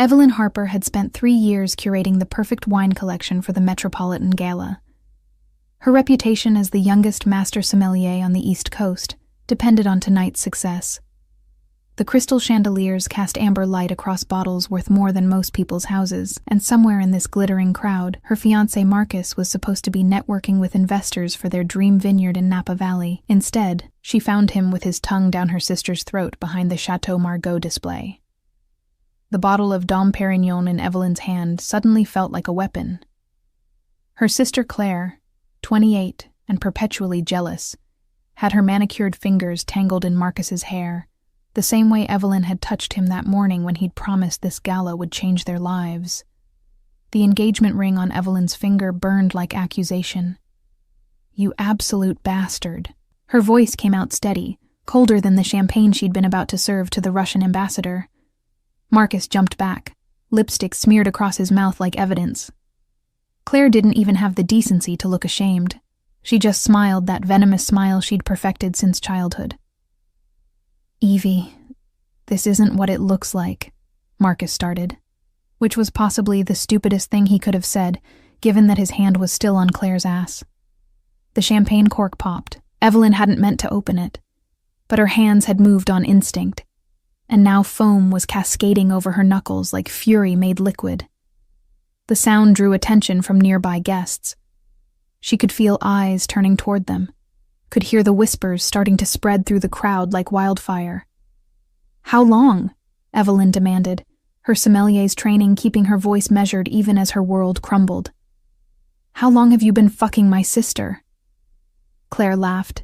Evelyn Harper had spent 3 years curating the perfect wine collection for the Metropolitan Gala. Her reputation as the youngest master sommelier on the East Coast depended on tonight's success. The crystal chandeliers cast amber light across bottles worth more than most people's houses, and somewhere in this glittering crowd, her fiancé Marcus was supposed to be networking with investors for their dream vineyard in Napa Valley. Instead, she found him with his tongue down her sister's throat behind the Chateau Margaux display. The bottle of Dom Pérignon in Evelyn's hand suddenly felt like a weapon. Her sister Claire, 28 and perpetually jealous, had her manicured fingers tangled in Marcus's hair, the same way Evelyn had touched him that morning when he'd promised this gala would change their lives. The engagement ring on Evelyn's finger burned like accusation. "You absolute bastard." Her voice came out steady, colder than the champagne she'd been about to serve to the Russian ambassador. Marcus jumped back, lipstick smeared across his mouth like evidence. Claire didn't even have the decency to look ashamed. She just smiled that venomous smile she'd perfected since childhood. "Evie, this isn't what it looks like," Marcus started, which was possibly the stupidest thing he could have said, given that his hand was still on Claire's ass. The champagne cork popped. Evelyn hadn't meant to open it, but her hands had moved on instinct, and now foam was cascading over her knuckles like fury made liquid. The sound drew attention from nearby guests. She could feel eyes turning toward them, could hear the whispers starting to spread through the crowd like wildfire. "How long?" Evelyn demanded, her sommelier's training keeping her voice measured even as her world crumbled. "How long have you been fucking my sister?" Claire laughed.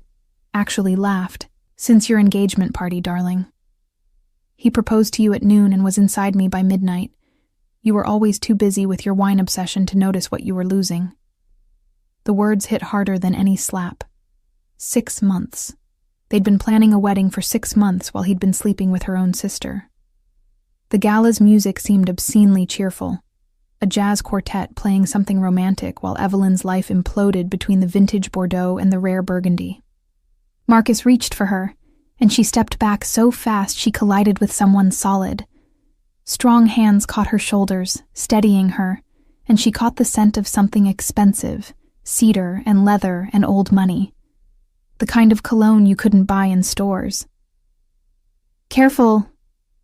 Actually laughed. "Since your engagement party, darling. He proposed to you at noon and was inside me by midnight. You were always too busy with your wine obsession to notice what you were losing." The words hit harder than any slap. 6 months. They'd been planning a wedding for 6 months while he'd been sleeping with her own sister. The gala's music seemed obscenely cheerful, a jazz quartet playing something romantic while Evelyn's life imploded between the vintage Bordeaux and the rare Burgundy. Marcus reached for her, and she stepped back so fast she collided with someone solid. Strong hands caught her shoulders, steadying her, and she caught the scent of something expensive, cedar and leather and old money. The kind of cologne you couldn't buy in stores. "Careful,"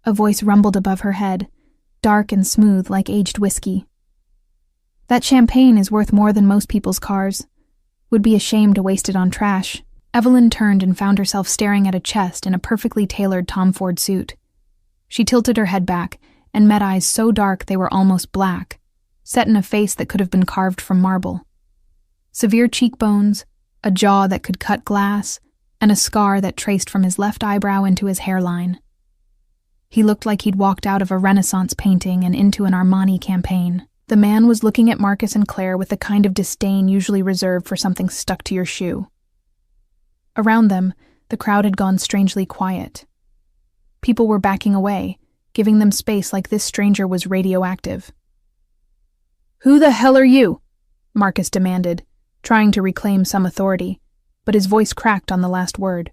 a voice rumbled above her head, dark and smooth like aged whiskey. "That champagne is worth more than most people's cars. Would be a shame to waste it on trash." Evelyn turned and found herself staring at a chest in a perfectly tailored Tom Ford suit. She tilted her head back and met eyes so dark they were almost black, set in a face that could have been carved from marble. Severe cheekbones, a jaw that could cut glass, and a scar that traced from his left eyebrow into his hairline. He looked like he'd walked out of a Renaissance painting and into an Armani campaign. The man was looking at Marcus and Claire with the kind of disdain usually reserved for something stuck to your shoe. Around them, the crowd had gone strangely quiet. People were backing away, giving them space like this stranger was radioactive. "Who the hell are you?" Marcus demanded, trying to reclaim some authority, but his voice cracked on the last word.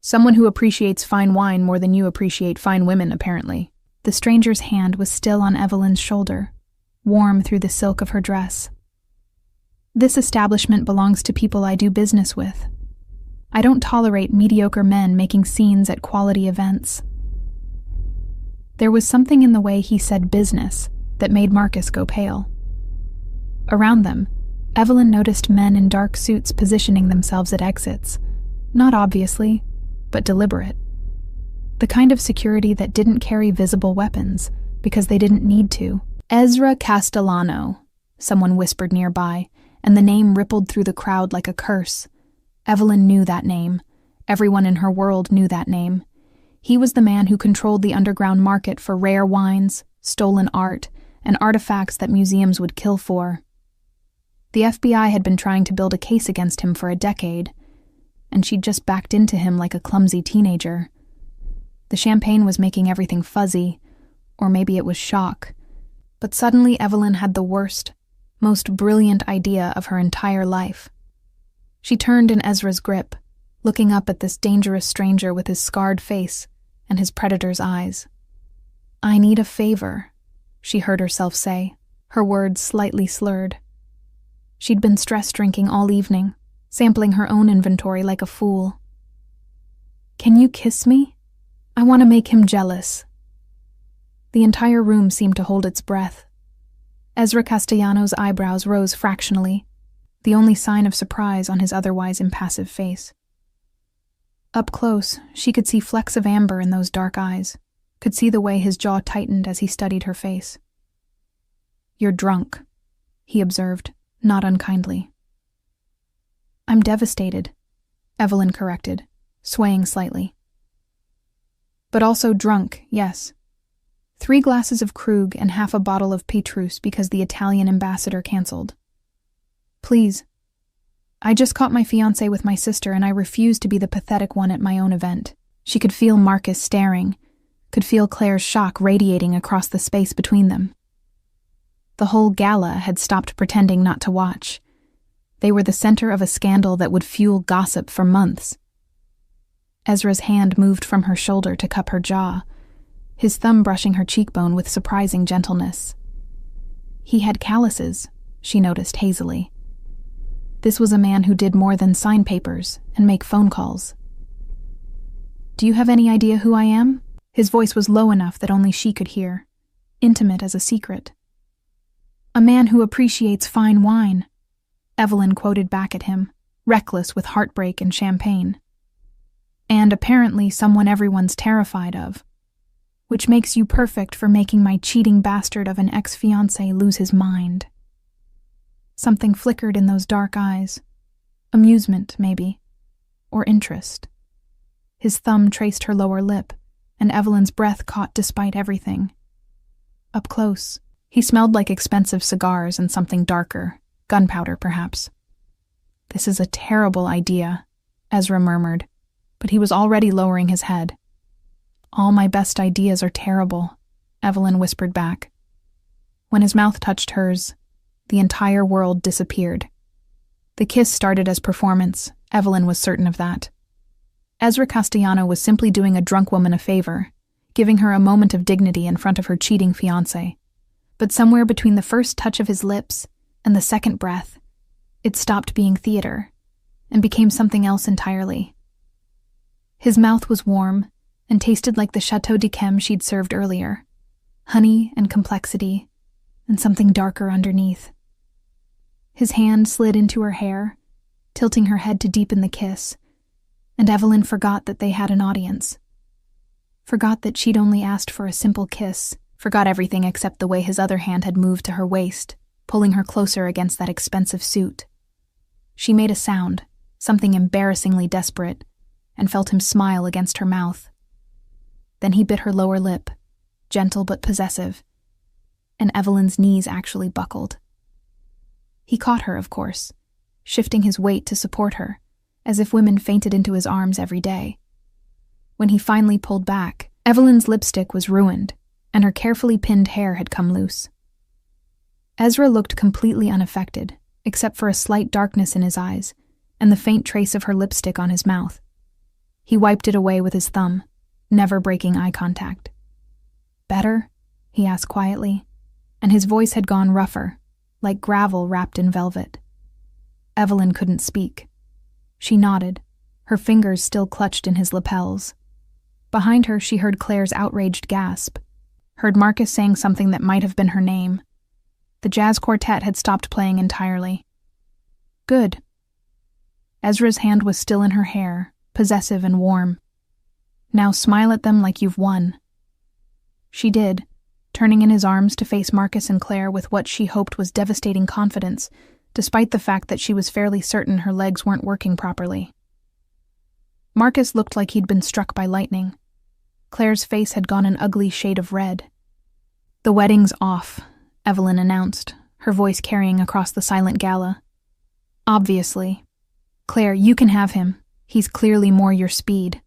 "Someone who appreciates fine wine more than you appreciate fine women, apparently." The stranger's hand was still on Evelyn's shoulder, warm through the silk of her dress. "This establishment belongs to people I do business with. I don't tolerate mediocre men making scenes at quality events." There was something in the way he said business that made Marcus go pale. Around them, Evelyn noticed men in dark suits positioning themselves at exits, not obviously, but deliberate. The kind of security that didn't carry visible weapons because they didn't need to. "Ezra Castellano," someone whispered nearby, and the name rippled through the crowd like a curse. Evelyn knew that name. Everyone in her world knew that name. He was the man who controlled the underground market for rare wines, stolen art, and artifacts that museums would kill for. The FBI had been trying to build a case against him for a decade, and she'd just backed into him like a clumsy teenager. The champagne was making everything fuzzy, or maybe it was shock. But suddenly Evelyn had the worst, most brilliant idea of her entire life. She turned in Ezra's grip, looking up at this dangerous stranger with his scarred face and his predator's eyes. "I need a favor," she heard herself say, her words slightly slurred. She'd been stress drinking all evening, sampling her own inventory like a fool. "Can you kiss me? I want to make him jealous." The entire room seemed to hold its breath. Ezra Castellanos' eyebrows rose fractionally, the only sign of surprise on his otherwise impassive face. Up close, she could see flecks of amber in those dark eyes, could see the way his jaw tightened as he studied her face. "You're drunk," he observed, not unkindly. "I'm devastated," Evelyn corrected, swaying slightly. "But also drunk, yes. 3 glasses of Krug and half a bottle of Petrus because the Italian ambassador canceled. Please. I just caught my fiancé with my sister and I refuse to be the pathetic one at my own event." She could feel Marcus staring, could feel Claire's shock radiating across the space between them. The whole gala had stopped pretending not to watch. They were the center of a scandal that would fuel gossip for months. Ezra's hand moved from her shoulder to cup her jaw, his thumb brushing her cheekbone with surprising gentleness. He had calluses, she noticed hazily. This was a man who did more than sign papers and make phone calls. "Do you have any idea who I am?" His voice was low enough that only she could hear, intimate as a secret. "A man who appreciates fine wine," Evelyn quoted back at him, reckless with heartbreak and champagne. "And apparently someone everyone's terrified of, which makes you perfect for making my cheating bastard of an ex-fiancé lose his mind." Something flickered in those dark eyes. Amusement, maybe. Or interest. His thumb traced her lower lip, and Evelyn's breath caught despite everything. Up close, he smelled like expensive cigars and something darker, gunpowder perhaps. "This is a terrible idea," Ezra murmured, but he was already lowering his head. "All my best ideas are terrible," Evelyn whispered back. When his mouth touched hers, the entire world disappeared. The kiss started as performance, Evelyn was certain of that. Ezra Castellano was simply doing a drunk woman a favor, giving her a moment of dignity in front of her cheating fiancé. But somewhere between the first touch of his lips and the second breath, it stopped being theater and became something else entirely. His mouth was warm and tasted like the Chateau d'Yquem she'd served earlier, honey and complexity, and something darker underneath. His hand slid into her hair, tilting her head to deepen the kiss, and Evelyn forgot that they had an audience. Forgot that she'd only asked for a simple kiss, forgot everything except the way his other hand had moved to her waist, pulling her closer against that expensive suit. She made a sound, something embarrassingly desperate, and felt him smile against her mouth. Then he bit her lower lip, gentle but possessive, and Evelyn's knees actually buckled. He caught her, of course, shifting his weight to support her, as if women fainted into his arms every day. When he finally pulled back, Evelyn's lipstick was ruined, and her carefully pinned hair had come loose. Ezra looked completely unaffected, except for a slight darkness in his eyes, and the faint trace of her lipstick on his mouth. He wiped it away with his thumb, never breaking eye contact. "Better?" he asked quietly, and his voice had gone rougher, like gravel wrapped in velvet. Evelyn couldn't speak. She nodded, her fingers still clutched in his lapels. Behind her, she heard Claire's outraged gasp, heard Marcus saying something that might have been her name. The jazz quartet had stopped playing entirely. "Good." Ezra's hand was still in her hair, possessive and warm. "Now smile at them like you've won." She did, turning in his arms to face Marcus and Claire with what she hoped was devastating confidence, despite the fact that she was fairly certain her legs weren't working properly. Marcus looked like he'd been struck by lightning. Claire's face had gone an ugly shade of red. "The wedding's off," Evelyn announced, her voice carrying across the silent gala. "Obviously. Claire, you can have him. He's clearly more your speed."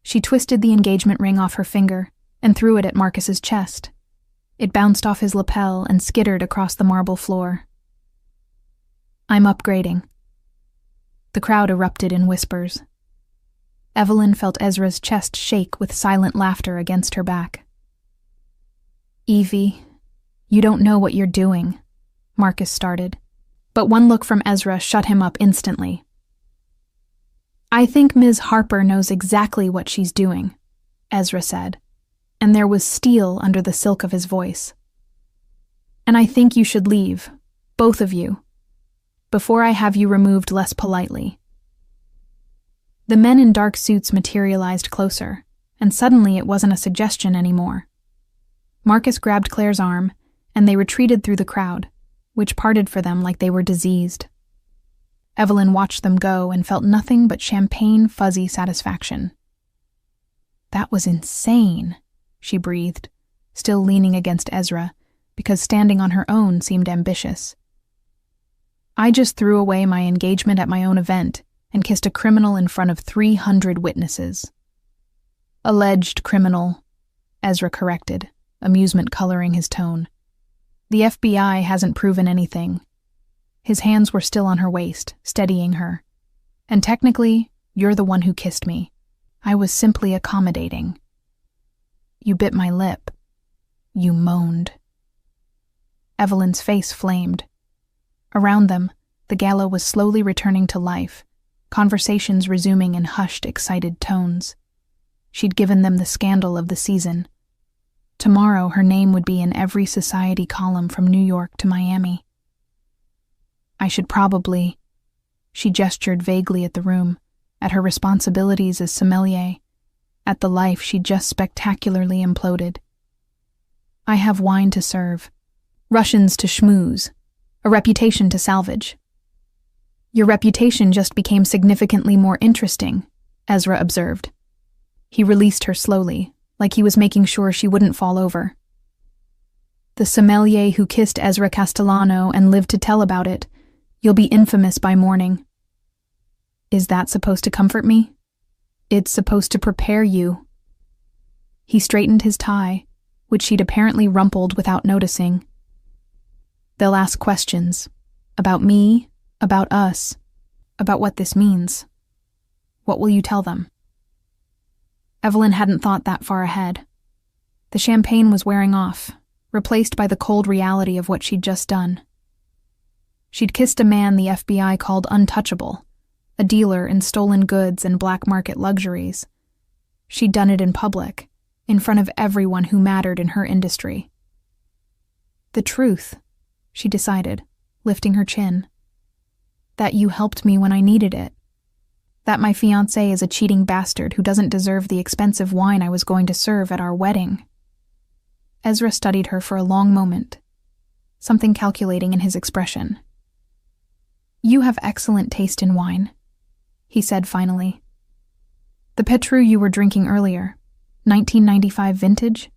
She twisted the engagement ring off her finger and threw it at Marcus's chest. It bounced off his lapel and skittered across the marble floor. "I'm upgrading." The crowd erupted in whispers. Evelyn felt Ezra's chest shake with silent laughter against her back. Evie, you don't know what you're doing, Marcus started, but one look from Ezra shut him up instantly. I think Ms. Harper knows exactly what she's doing, Ezra said, and there was steel under the silk of his voice. And I think you should leave, both of you, before I have you removed less politely. The men in dark suits materialized closer, and suddenly it wasn't a suggestion anymore. Marcus grabbed Claire's arm, and they retreated through the crowd, which parted for them like they were diseased. Evelyn watched them go and felt nothing but champagne, fuzzy satisfaction. That was insane, she breathed, still leaning against Ezra, because standing on her own seemed ambitious. I just threw away my engagement at my own event and kissed a criminal in front of 300 witnesses. Alleged criminal, Ezra corrected, amusement coloring his tone. The FBI hasn't proven anything. His hands were still on her waist, steadying her. And technically, you're the one who kissed me. I was simply accommodating. You bit my lip. You moaned. Evelyn's face flamed. Around them, the gala was slowly returning to life, conversations resuming in hushed, excited tones. She'd given them the scandal of the season. Tomorrow her name would be in every society column from New York to Miami. I should probably... She gestured vaguely at the room, at her responsibilities as sommelier, at the life she'd just spectacularly imploded. I have wine to serve, Russians to schmooze, a reputation to salvage. Your reputation just became significantly more interesting, Ezra observed. He released her slowly, like he was making sure she wouldn't fall over. The sommelier who kissed Ezra Castellano and lived to tell about it. You'll be infamous by morning. Is that supposed to comfort me? It's supposed to prepare you. He straightened his tie, which she'd apparently rumpled without noticing. They'll ask questions. About me, about us, about what this means. What will you tell them? Evelyn hadn't thought that far ahead. The champagne was wearing off, replaced by the cold reality of what she'd just done. She'd kissed a man the FBI called untouchable, a dealer in stolen goods and black market luxuries. She'd done it in public, in front of everyone who mattered in her industry. The truth, she decided, lifting her chin. That you helped me when I needed it. That my fiancé is a cheating bastard who doesn't deserve the expensive wine I was going to serve at our wedding. Ezra studied her for a long moment, something calculating in his expression. You have excellent taste in wine, he said finally. The Petrus you were drinking earlier, 1995 vintage?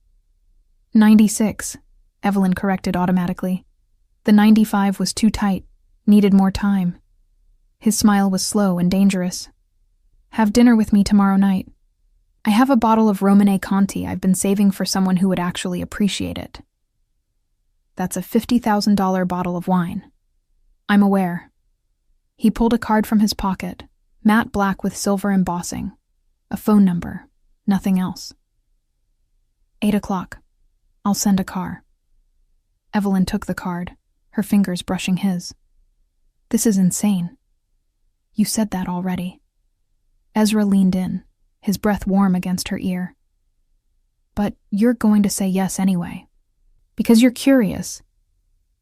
96, Evelyn corrected automatically. The 95 was too tight, needed more time. His smile was slow and dangerous. Have dinner with me tomorrow night. I have a bottle of Romane Conti I've been saving for someone who would actually appreciate it. That's a $50,000 bottle of wine. I'm aware. He pulled a card from his pocket, matte black with silver embossing. A phone number, nothing else. 8 o'clock. I'll send a car. Evelyn took the card, her fingers brushing his. This is insane. You said that already. Ezra leaned in, his breath warm against her ear. But you're going to say yes anyway. Because you're curious.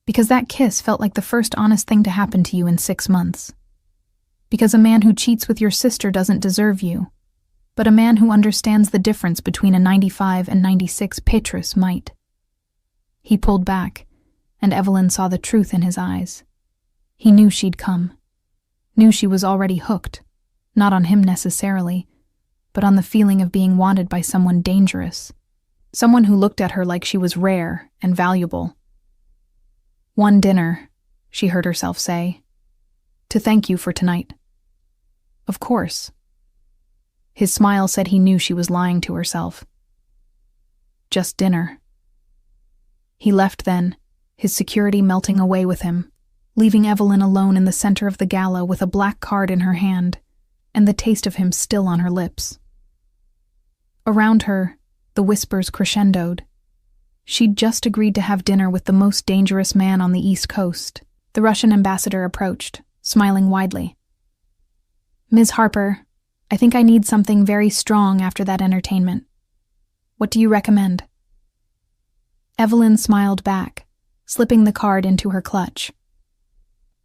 Because that kiss felt like the first honest thing to happen to you in 6 months. Because a man who cheats with your sister doesn't deserve you, but a man who understands the difference between a 95 and 96 Petrus might. He pulled back, and Evelyn saw the truth in his eyes. He knew she'd come. Knew she was already hooked, not on him necessarily, but on the feeling of being wanted by someone dangerous, someone who looked at her like she was rare and valuable. One dinner, she heard herself say, to thank you for tonight. Of course. His smile said he knew she was lying to herself. Just dinner. He left then, his security melting away with him, leaving Evelyn alone in the center of the gala with a black card in her hand and the taste of him still on her lips. Around her, the whispers crescendoed. She'd just agreed to have dinner with the most dangerous man on the East Coast. The Russian ambassador approached, smiling widely. "Ms. Harper, I think I need something very strong after that entertainment. What do you recommend?" Evelyn smiled back, slipping the card into her clutch.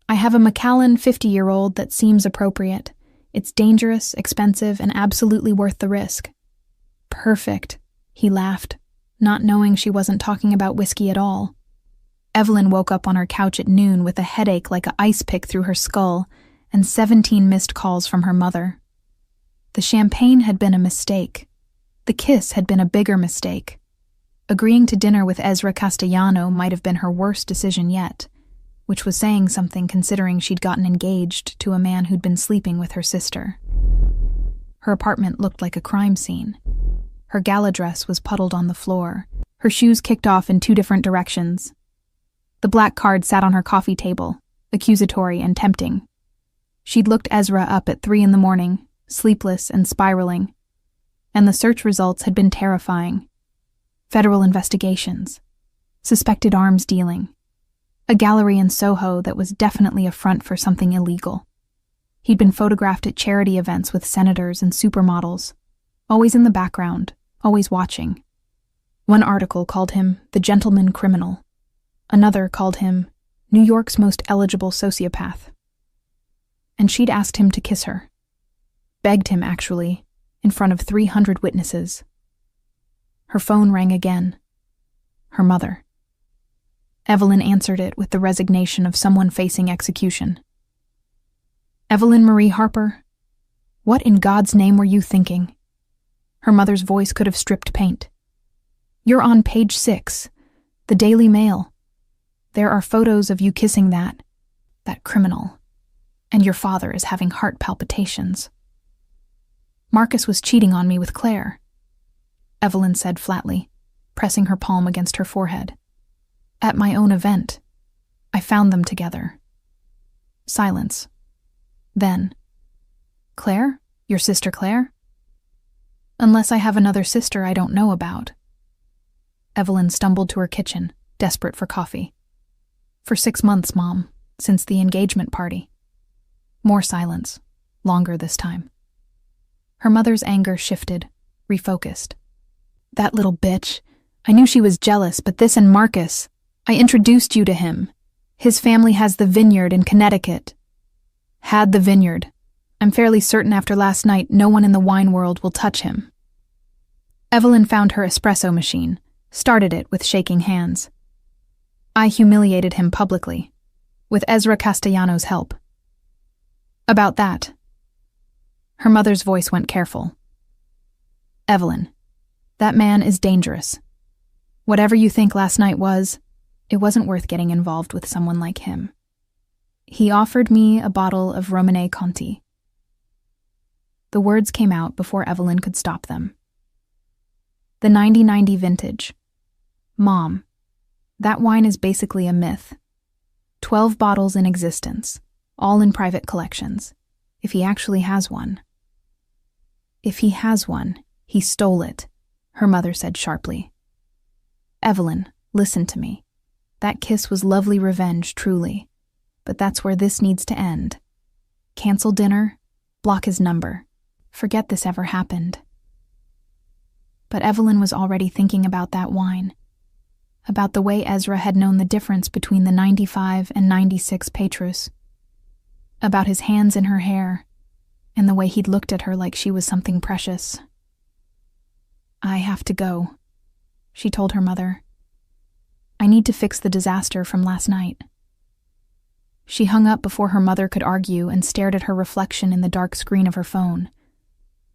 "I have a Macallan 50-year-old that seems appropriate. It's dangerous, expensive, and absolutely worth the risk." "Perfect," he laughed, not knowing she wasn't talking about whiskey at all. Evelyn woke up on her couch at noon with a headache like an ice pick through her skull and 17 missed calls from her mother. The champagne had been a mistake. The kiss had been a bigger mistake. Agreeing to dinner with Ezra Castellano might have been her worst decision yet, which was saying something considering she'd gotten engaged to a man who'd been sleeping with her sister. Her apartment looked like a crime scene. Her gala dress was puddled on the floor, her shoes kicked off in 2 different directions. The black card sat on her coffee table, accusatory and tempting. She'd looked Ezra up at 3 a.m, sleepless and spiraling. And the search results had been terrifying. Federal investigations. Suspected arms dealing. A gallery in Soho that was definitely a front for something illegal. He'd been photographed at charity events with senators and supermodels, always in the background, always watching. One article called him the gentleman criminal. Another called him New York's most eligible sociopath. And she'd asked him to kiss her. Begged him, actually, in front of 300 witnesses. Her phone rang again. Her mother. Evelyn answered it with the resignation of someone facing execution. "Evelyn Marie Harper, what in God's name were you thinking?" Her mother's voice could have stripped paint. "You're on page 6, the Daily Mail. There are photos of you kissing that criminal, and your father is having heart palpitations." "Marcus was cheating on me with Claire," Evelyn said flatly, pressing her palm against her forehead. "At my own event. I found them together." Silence. Then, "Claire? Your sister Claire?" "Unless I have another sister I don't know about." Evelyn stumbled to her kitchen, desperate for coffee. "For 6 months, Mom, since the engagement party." More silence, longer this time. Her mother's anger shifted, refocused. "That little bitch. I knew she was jealous, but this and Marcus. I introduced you to him. His family has the vineyard in Connecticut." "Had the vineyard. I'm fairly certain after last night no one in the wine world will touch him." Evelyn found her espresso machine, started it with shaking hands. "I humiliated him publicly, with Ezra Castellano's help." "About that." Her mother's voice went careful. "Evelyn, that man is dangerous. Whatever you think last night was, it wasn't worth getting involved with someone like him. He offered me a bottle of Romanée Conti." The words came out before Evelyn could stop them. "The 90-90 vintage. Mom, that wine is basically a myth. 12 bottles in existence, all in private collections, if he actually has one." "If he has one, he stole it," her mother said sharply. "Evelyn, listen to me. That kiss was lovely revenge, truly. But that's where this needs to end. Cancel dinner, block his number. Forget this ever happened." But Evelyn was already thinking about that wine. About the way Ezra had known the difference between the 95 and 96 Petrus. About his hands in her hair, and the way he'd looked at her like she was something precious. "I have to go," she told her mother. "I need to fix the disaster from last night." She hung up before her mother could argue and stared at her reflection in the dark screen of her phone.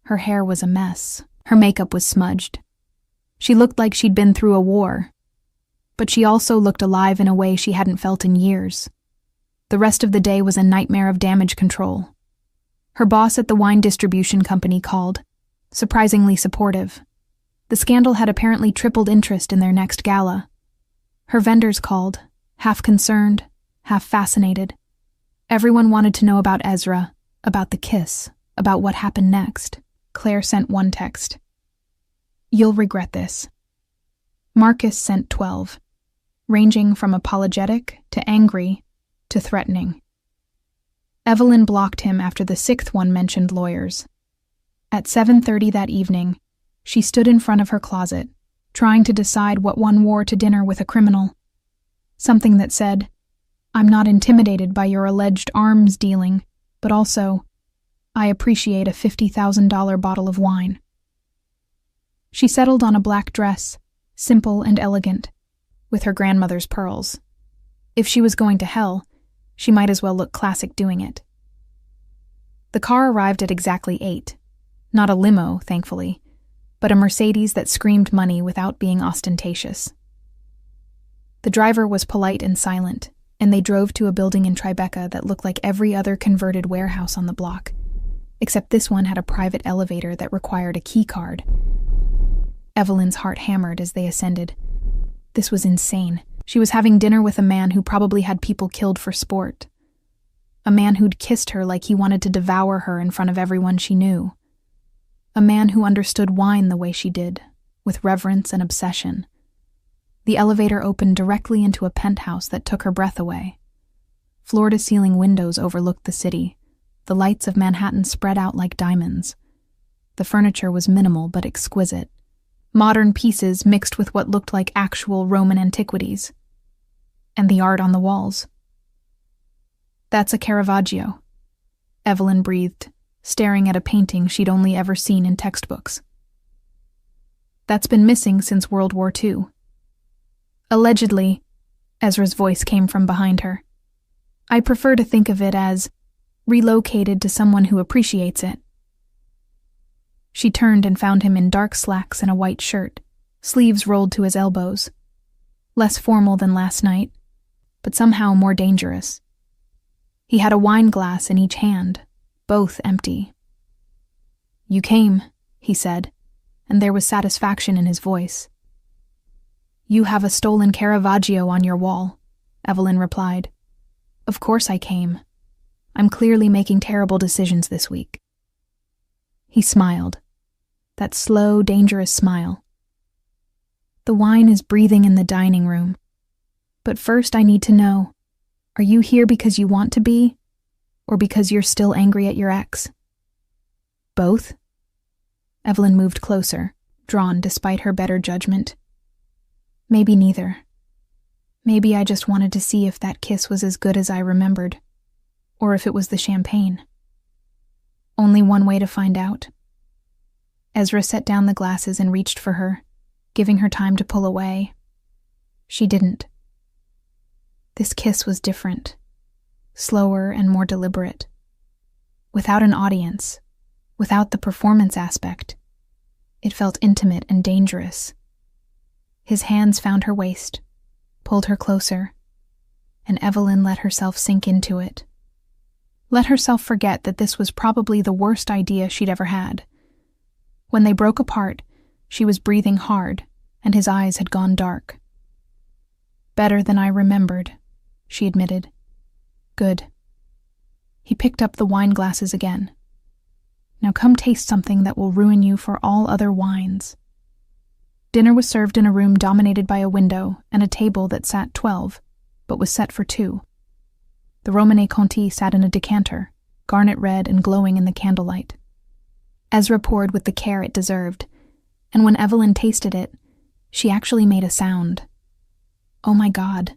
Her hair was a mess. Her makeup was smudged. She looked like she'd been through a war. But she also looked alive in a way she hadn't felt in years. The rest of the day was a nightmare of damage control. Her boss at the wine distribution company called, surprisingly supportive. The scandal had apparently tripled interest in their next gala. Her vendors called, half concerned, half fascinated. Everyone wanted to know about Ezra, about the kiss, about what happened next. Claire sent one text. "You'll regret this." Marcus sent 12, ranging from apologetic to angry to threatening. Evelyn blocked him after the 6th one mentioned lawyers. At 7:30 that evening, she stood in front of her closet, trying to decide what one wore to dinner with a criminal. Something that said, "I'm not intimidated by your alleged arms dealing, but also, I appreciate a $50,000 bottle of wine." She settled on a black dress, simple and elegant, with her grandmother's pearls. If she was going to hell, she might as well look classic doing it. The car arrived at exactly 8. Not a limo, thankfully, but a Mercedes that screamed money without being ostentatious. The driver was polite and silent, and they drove to a building in Tribeca that looked like every other converted warehouse on the block, except this one had a private elevator that required a key card. Evelyn's heart hammered as they ascended. This was insane. She was having dinner with a man who probably had people killed for sport. A man who'd kissed her like he wanted to devour her in front of everyone she knew. A man who understood wine the way she did, with reverence and obsession. The elevator opened directly into a penthouse that took her breath away. Floor-to-ceiling windows overlooked the city, the lights of Manhattan spread out like diamonds. The furniture was minimal but exquisite. Modern pieces mixed with what looked like actual Roman antiquities. And the art on the walls. "That's a Caravaggio," Evelyn breathed, staring at a painting she'd only ever seen in textbooks. "That's been missing since World War II. Allegedly," Ezra's voice came from behind her. "I prefer to think of it as relocated to someone who appreciates it." She turned and found him in dark slacks and a white shirt, sleeves rolled to his elbows. Less formal than last night, but somehow more dangerous. He had a wine glass in each hand, both empty. "You came," he said, and there was satisfaction in his voice. "You have a stolen Caravaggio on your wall," Evelyn replied. "Of course I came. I'm clearly making terrible decisions this week." He smiled. That slow, dangerous smile. "The wine is breathing in the dining room. But first I need to know, are you here because you want to be, or because you're still angry at your ex?" "Both?" Evelyn moved closer, drawn despite her better judgment. "Maybe neither. Maybe I just wanted to see if that kiss was as good as I remembered, or if it was the champagne. Only one way to find out." Ezra set down the glasses and reached for her, giving her time to pull away. She didn't. This kiss was different, slower and more deliberate. Without an audience, without the performance aspect, it felt intimate and dangerous. His hands found her waist, pulled her closer, and Evelyn let herself sink into it. Let herself forget that this was probably the worst idea she'd ever had. When they broke apart, she was breathing hard, and his eyes had gone dark. "Better than I remembered," she admitted. "Good." He picked up the wine glasses again. "Now come taste something that will ruin you for all other wines." Dinner was served in a room dominated by a window and a table that sat 12, but was set for 2. The Romanée Conti sat in a decanter, garnet red and glowing in the candlelight. Ezra poured with the care it deserved, and when Evelyn tasted it, she actually made a sound. Oh my God.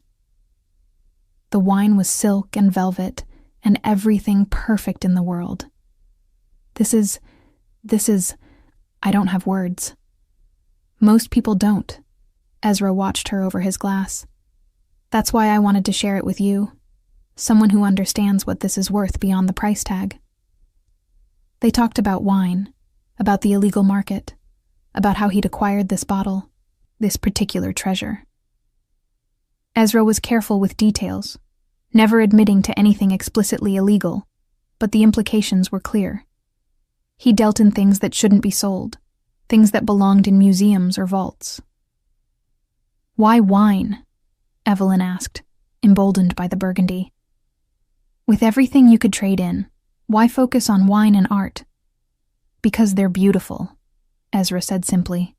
The wine was silk and velvet, and everything perfect in the world. This is, I don't have words. Most people don't. Ezra watched her over his glass. That's why I wanted to share it with you. Someone who understands what this is worth beyond the price tag. They talked about wine, about the illegal market, about how he'd acquired this bottle, this particular treasure. Ezra was careful with details, never admitting to anything explicitly illegal, but the implications were clear. He dealt in things that shouldn't be sold, things that belonged in museums or vaults. "Why wine?" Evelyn asked, emboldened by the burgundy. "With everything you could trade in, why focus on wine and art?" "Because they're beautiful," Ezra said simply.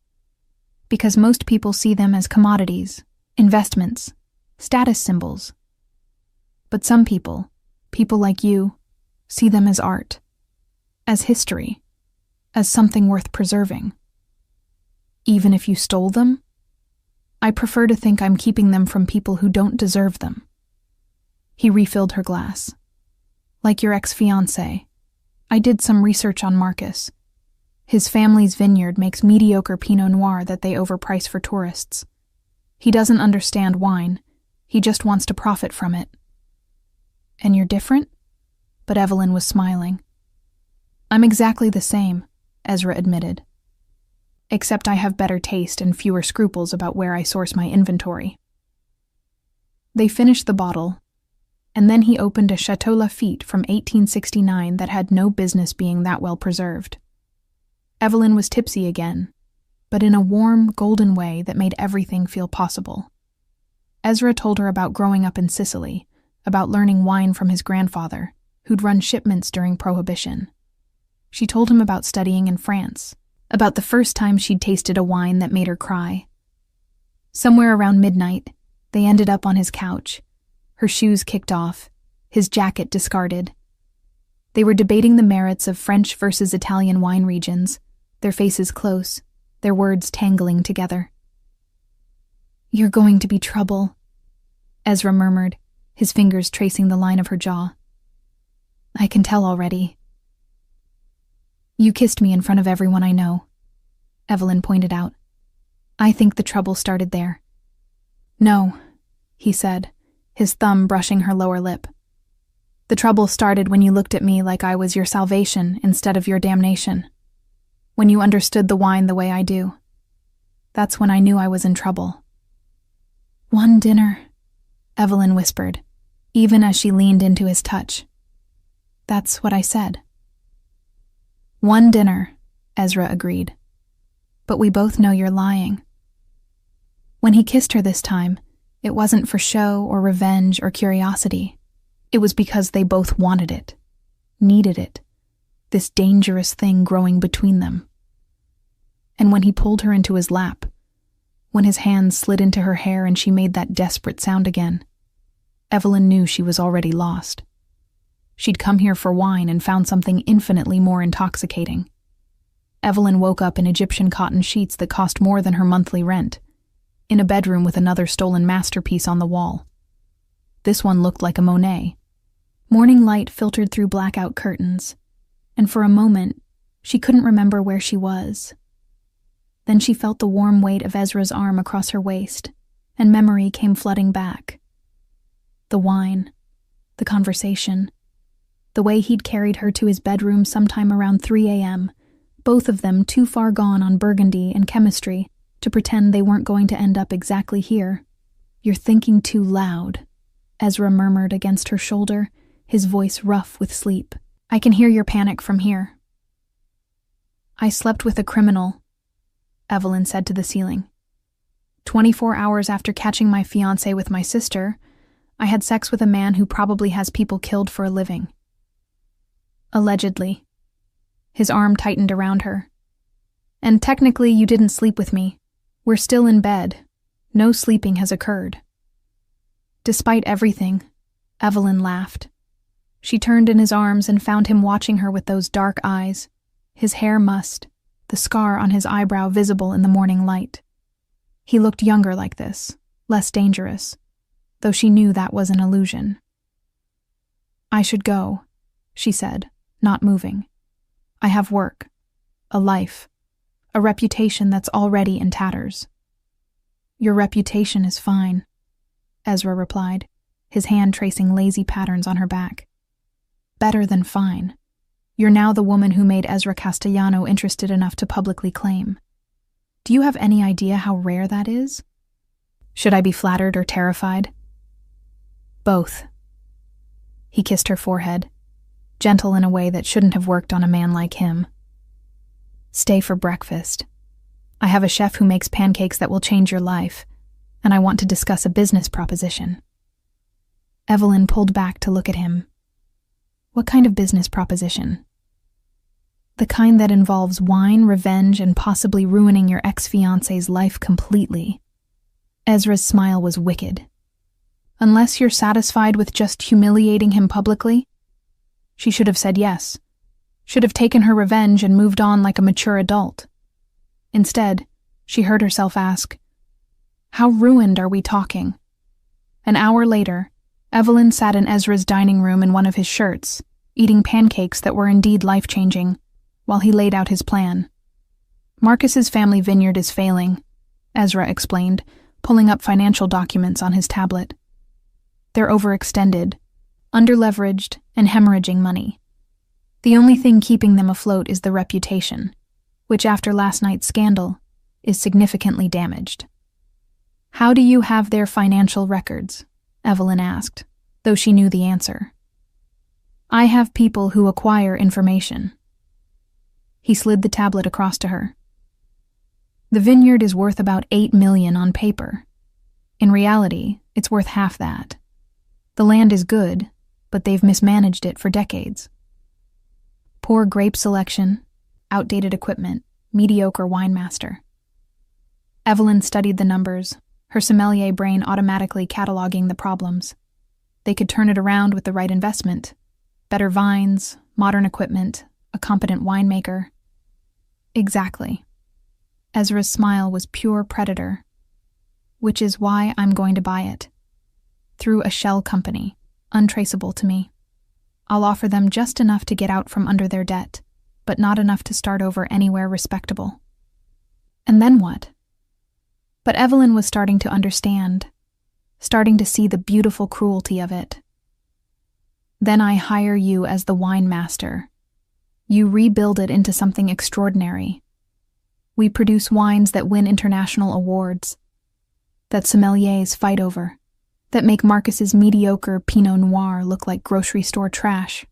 because most people see them as commodities, investments, status symbols. But some people like you, see them as art, as history, as something worth preserving. Even if you stole them, I prefer to think I'm keeping them from people who don't deserve them. He refilled her glass. Like your ex-fiancé, I did some research on Marcus. His family's vineyard makes mediocre Pinot Noir that they overprice for tourists. He doesn't understand wine. He just wants to profit from it. And you're different? But Evelyn was smiling. I'm exactly the same, Ezra admitted. Except I have better taste and fewer scruples about where I source my inventory. They finished the bottle, and then he opened a Chateau Lafite from 1869 that had no business being that well preserved. Evelyn was tipsy again, but in a warm, golden way that made everything feel possible. Ezra told her about growing up in Sicily, about learning wine from his grandfather, who'd run shipments during Prohibition. She told him about studying in France, about the first time she'd tasted a wine that made her cry. Somewhere around midnight, they ended up on his couch, her shoes kicked off, his jacket discarded. They were debating the merits of French versus Italian wine regions, their faces close, their words tangling together. You're going to be trouble, Ezra murmured, his fingers tracing the line of her jaw. I can tell already. You kissed me in front of everyone I know, Evelyn pointed out. I think the trouble started there. No, he said, his thumb brushing her lower lip. The trouble started when you looked at me like I was your salvation instead of your damnation. When you understood the wine the way I do. That's when I knew I was in trouble. One dinner, Evelyn whispered, even as she leaned into his touch. That's what I said. One dinner, Ezra agreed. But we both know you're lying. When he kissed her this time, it wasn't for show or revenge or curiosity. It was because they both wanted it, needed it, this dangerous thing growing between them. And when he pulled her into his lap, when his hands slid into her hair and she made that desperate sound again, Evelyn knew she was already lost. She'd come here for wine and found something infinitely more intoxicating. Evelyn woke up in Egyptian cotton sheets that cost more than her monthly rent, in a bedroom with another stolen masterpiece on the wall. This one looked like a Monet. Morning light filtered through blackout curtains, and for a moment, she couldn't remember where she was. Then she felt the warm weight of Ezra's arm across her waist, and memory came flooding back. The wine, the conversation, the way he'd carried her to his bedroom sometime around 3 a.m., both of them too far gone on Burgundy and chemistry to pretend they weren't going to end up exactly here. You're thinking too loud, Ezra murmured against her shoulder, his voice rough with sleep. I can hear your panic from here. I slept with a criminal, Evelyn said to the ceiling. 24 hours after catching my fiancé with my sister, I had sex with a man who probably has people killed for a living. Allegedly. His arm tightened around her. And technically you didn't sleep with me. We're still in bed. No sleeping has occurred. Despite everything, Evelyn laughed. She turned in his arms and found him watching her with those dark eyes, his hair mussed, the scar on his eyebrow visible in the morning light. He looked younger like this, less dangerous, though she knew that was an illusion. I should go, she said, not moving. I have work, a life, a reputation that's already in tatters. Your reputation is fine, Ezra replied, his hand tracing lazy patterns on her back. Better than fine. You're now the woman who made Ezra Castellano interested enough to publicly claim. Do you have any idea how rare that is? Should I be flattered or terrified? Both. He kissed her forehead, gentle in a way that shouldn't have worked on a man like him. Stay for breakfast. I have a chef who makes pancakes that will change your life, and I want to discuss a business proposition. Evelyn pulled back to look at him. What kind of business proposition? The kind that involves wine, revenge, and possibly ruining your ex-fiancé's life completely. Ezra's smile was wicked. Unless you're satisfied with just humiliating him publicly? She should have said yes. Should have taken her revenge and moved on like a mature adult. Instead, she heard herself ask, "How ruined are we talking?" An hour later, Evelyn sat in Ezra's dining room in one of his shirts, eating pancakes that were indeed life-changing, while he laid out his plan. Marcus's family vineyard is failing, Ezra explained, pulling up financial documents on his tablet. They're overextended, underleveraged, and hemorrhaging money. The only thing keeping them afloat is the reputation, which after last night's scandal is significantly damaged. "How do you have their financial records?" Evelyn asked, though she knew the answer. "I have people who acquire information." He slid the tablet across to her. "The vineyard is worth about $8 million on paper. In reality, it's worth half that. The land is good, but they've mismanaged it for decades. Poor grape selection, outdated equipment, mediocre winemaster." Evelyn studied the numbers, her sommelier brain automatically cataloging the problems. They could turn it around with the right investment. Better vines, modern equipment, a competent winemaker. Exactly. Ezra's smile was pure predator. "Which is why I'm going to buy it. Through a shell company, untraceable to me. I'll offer them just enough to get out from under their debt, but not enough to start over anywhere respectable." And then what? But Evelyn was starting to understand, starting to see the beautiful cruelty of it. "Then I hire you as the wine master. You rebuild it into something extraordinary. We produce wines that win international awards, that sommeliers fight over, that make Marcus's mediocre Pinot Noir look like grocery store trash."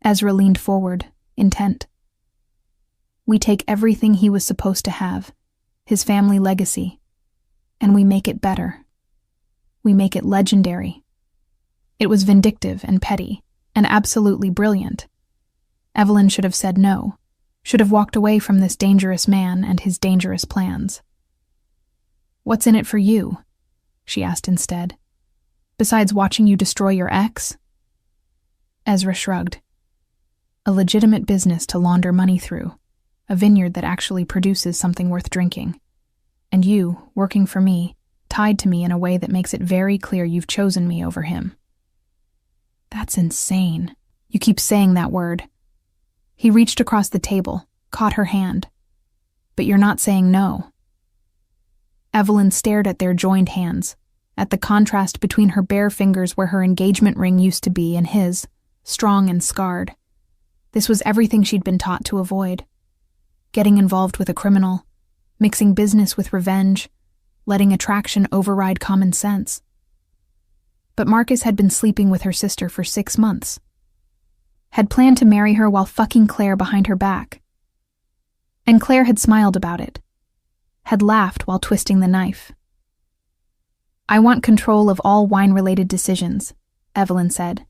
Ezra leaned forward, intent. "We take everything he was supposed to have, his family legacy, and we make it better. We make it legendary." It was vindictive and petty, and absolutely brilliant. Evelyn should have said no, should have walked away from this dangerous man and his dangerous plans. "What's in it for you?" she asked instead. "Besides watching you destroy your ex?" Ezra shrugged. "A legitimate business to launder money through, a vineyard that actually produces something worth drinking. And you, working for me, tied to me in a way that makes it very clear you've chosen me over him." "That's insane. You keep saying that word." He reached across the table, caught her hand. "But you're not saying no." Evelyn stared at their joined hands, at the contrast between her bare fingers where her engagement ring used to be and his, strong and scarred. This was everything she'd been taught to avoid. Getting involved with a criminal, mixing business with revenge, letting attraction override common sense. But Marcus had been sleeping with her sister for 6 months. Had planned to marry her while fucking Claire behind her back. And Claire had smiled about it. Had laughed while twisting the knife. "I want control of all wine-related decisions," Evelyn said.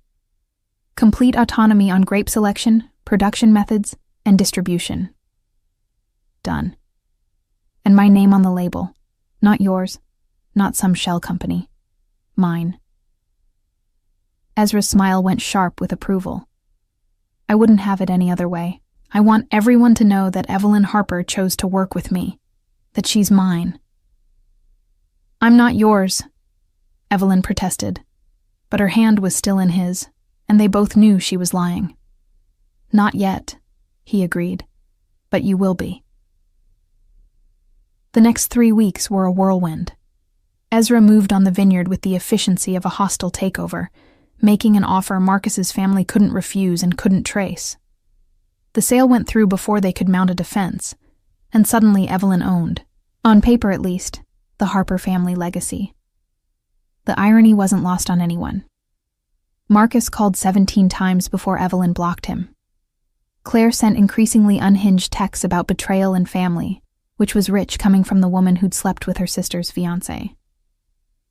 "Complete autonomy on grape selection, production methods, and distribution." Done. "And my name on the label. Not yours, not some shell company. Mine." Ezra's smile went sharp with approval. "I wouldn't have it any other way. I want everyone to know that Evelyn Harper chose to work with me, that she's mine." "I'm not yours," Evelyn protested, but her hand was still in his, and they both knew she was lying. "Not yet," he agreed, "but you will be." The next 3 weeks were a whirlwind. Ezra moved on the vineyard with the efficiency of a hostile takeover, making an offer Marcus's family couldn't refuse and couldn't trace. The sale went through before they could mount a defense, and suddenly Evelyn owned, on paper at least, the Harper family legacy. The irony wasn't lost on anyone. Marcus called 17 times before Evelyn blocked him. Claire sent increasingly unhinged texts about betrayal and family, which was rich coming from the woman who'd slept with her sister's fiancé.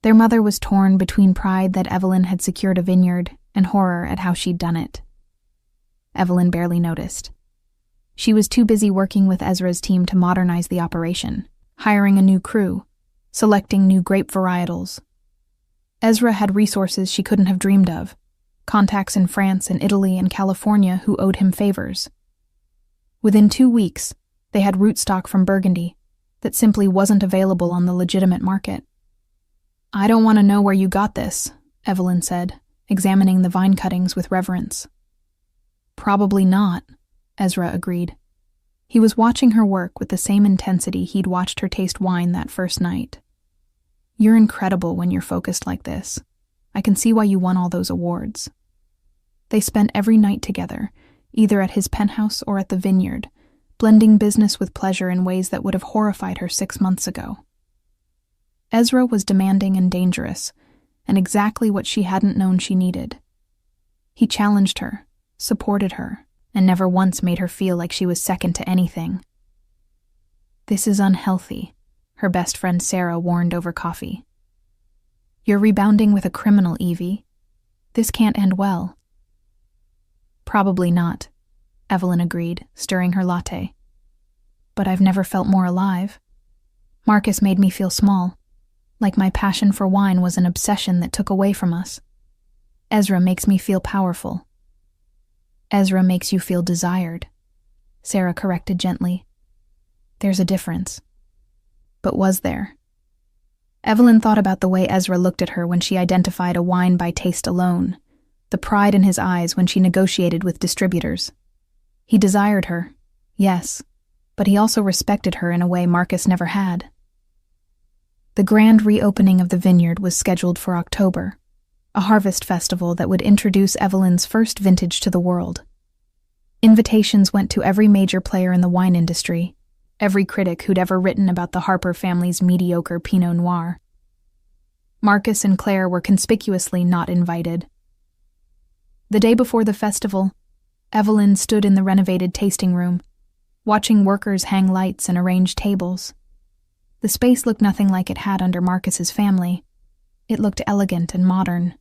Their mother was torn between pride that Evelyn had secured a vineyard and horror at how she'd done it. Evelyn barely noticed. She was too busy working with Ezra's team to modernize the operation, hiring a new crew, selecting new grape varietals. Ezra had resources she couldn't have dreamed of, contacts in France and Italy and California who owed him favors. Within 2 weeks, they had rootstock from Burgundy that simply wasn't available on the legitimate market. "I don't want to know where you got this," Evelyn said, examining the vine cuttings with reverence. "Probably not," Ezra agreed. He was watching her work with the same intensity he'd watched her taste wine that first night. "You're incredible when you're focused like this. I can see why you won all those awards." They spent every night together, either at his penthouse or at the vineyard, blending business with pleasure in ways that would have horrified her 6 months ago. Ezra was demanding and dangerous, and exactly what she hadn't known she needed. He challenged her, supported her, and never once made her feel like she was second to anything. "This is unhealthy," her best friend Sarah warned over coffee. "You're rebounding with a criminal, Evie. This can't end well." "Probably not," Evelyn agreed, stirring her latte. "But I've never felt more alive. Marcus made me feel small, like my passion for wine was an obsession that took away from us. Ezra makes me feel powerful." "Ezra makes you feel desired," Sarah corrected gently. "There's a difference." But was there? Evelyn thought about the way Ezra looked at her when she identified a wine by taste alone, the pride in his eyes when she negotiated with distributors. He desired her, yes, but he also respected her in a way Marcus never had. The grand reopening of the vineyard was scheduled for October, a harvest festival that would introduce Evelyn's first vintage to the world. Invitations went to every major player in the wine industry, every critic who'd ever written about the Harper family's mediocre Pinot Noir. Marcus and Claire were conspicuously not invited. The day before the festival, Evelyn stood in the renovated tasting room, watching workers hang lights and arrange tables. The space looked nothing like it had under Marcus's family. It looked elegant and modern,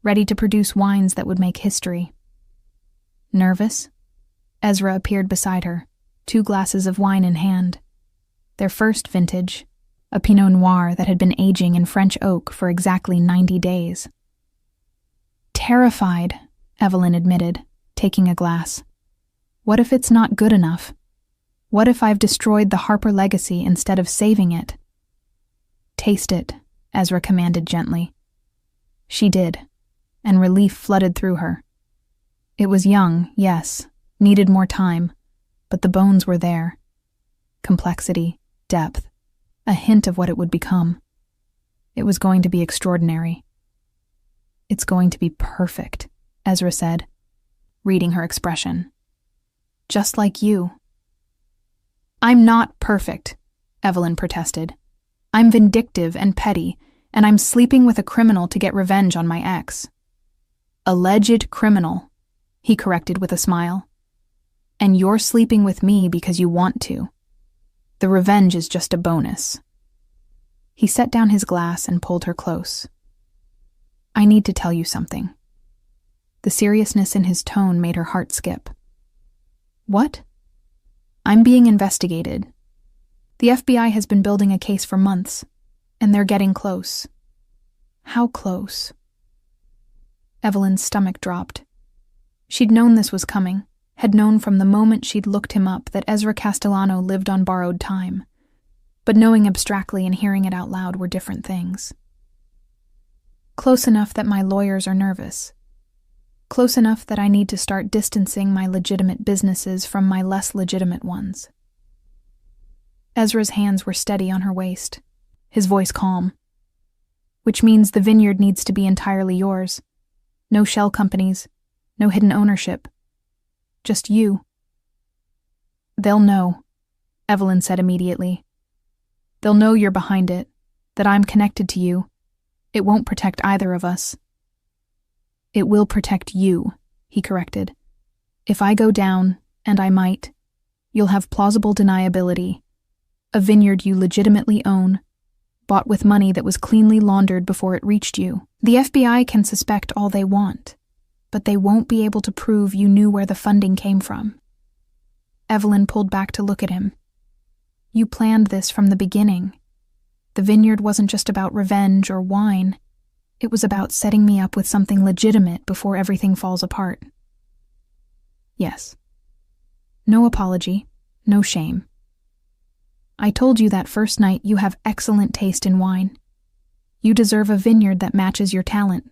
ready to produce wines that would make history. Nervous? Ezra appeared beside her, 2 glasses of wine in hand. Their first vintage, a Pinot Noir that had been aging in French oak for exactly 90 days. "Terrified," Evelyn admitted, taking a glass. "What if it's not good enough? What if I've destroyed the Harper legacy instead of saving it?" "Taste it," Ezra commanded gently. She did, and relief flooded through her. It was young, yes, needed more time, but the bones were there. Complexity, depth, a hint of what it would become. It was going to be extraordinary. "It's going to be perfect," Ezra said, reading her expression. "Just like you." "I'm not perfect," Evelyn protested. "I'm vindictive and petty, and I'm sleeping with a criminal to get revenge on my ex." "Alleged criminal," he corrected with a smile. "And you're sleeping with me because you want to. The revenge is just a bonus." He set down his glass and pulled her close. "I need to tell you something." The seriousness in his tone made her heart skip. "What?" "I'm being investigated. The FBI has been building a case for months, and they're getting close." "How close?" Evelyn's stomach dropped. She'd known this was coming, had known from the moment she'd looked him up that Ezra Castellano lived on borrowed time. But knowing abstractly and hearing it out loud were different things. "Close enough that my lawyers are nervous. Close enough that I need to start distancing my legitimate businesses from my less legitimate ones." Ezra's hands were steady on her waist, his voice calm. "Which means the vineyard needs to be entirely yours. No shell companies, no hidden ownership. Just you." "They'll know," Evelyn said immediately. "They'll know you're behind it, that I'm connected to you. It won't protect either of us." "It will protect you," he corrected. "If I go down, and I might, you'll have plausible deniability. A vineyard you legitimately own, bought with money that was cleanly laundered before it reached you. The FBI can suspect all they want, but they won't be able to prove you knew where the funding came from." Evelyn pulled back to look at him. You planned this from the beginning. The vineyard wasn't just about revenge or wine. It was about setting me up with something legitimate before everything falls apart. Yes. No apology, no shame. I told you that first night you have excellent taste in wine. You deserve a vineyard that matches your talent,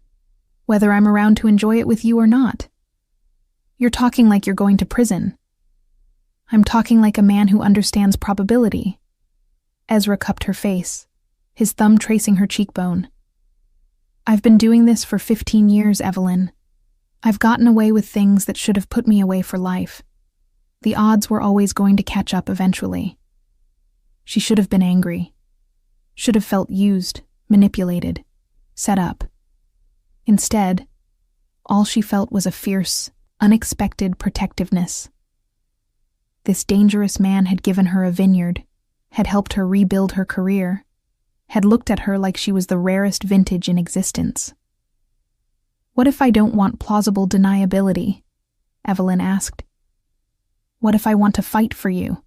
whether I'm around to enjoy it with you or not. You're talking like you're going to prison. I'm talking like a man who understands probability. Ezra cupped her face, his thumb tracing her cheekbone. I've been doing this for 15 years, Evelyn. I've gotten away with things that should have put me away for life. The odds were always going to catch up eventually. She should have been angry. Should have felt used, manipulated, set up. Instead, all she felt was a fierce, unexpected protectiveness. This dangerous man had given her a vineyard, had helped her rebuild her career, had looked at her like she was the rarest vintage in existence. What if I don't want plausible deniability? Evelyn asked. What if I want to fight for you?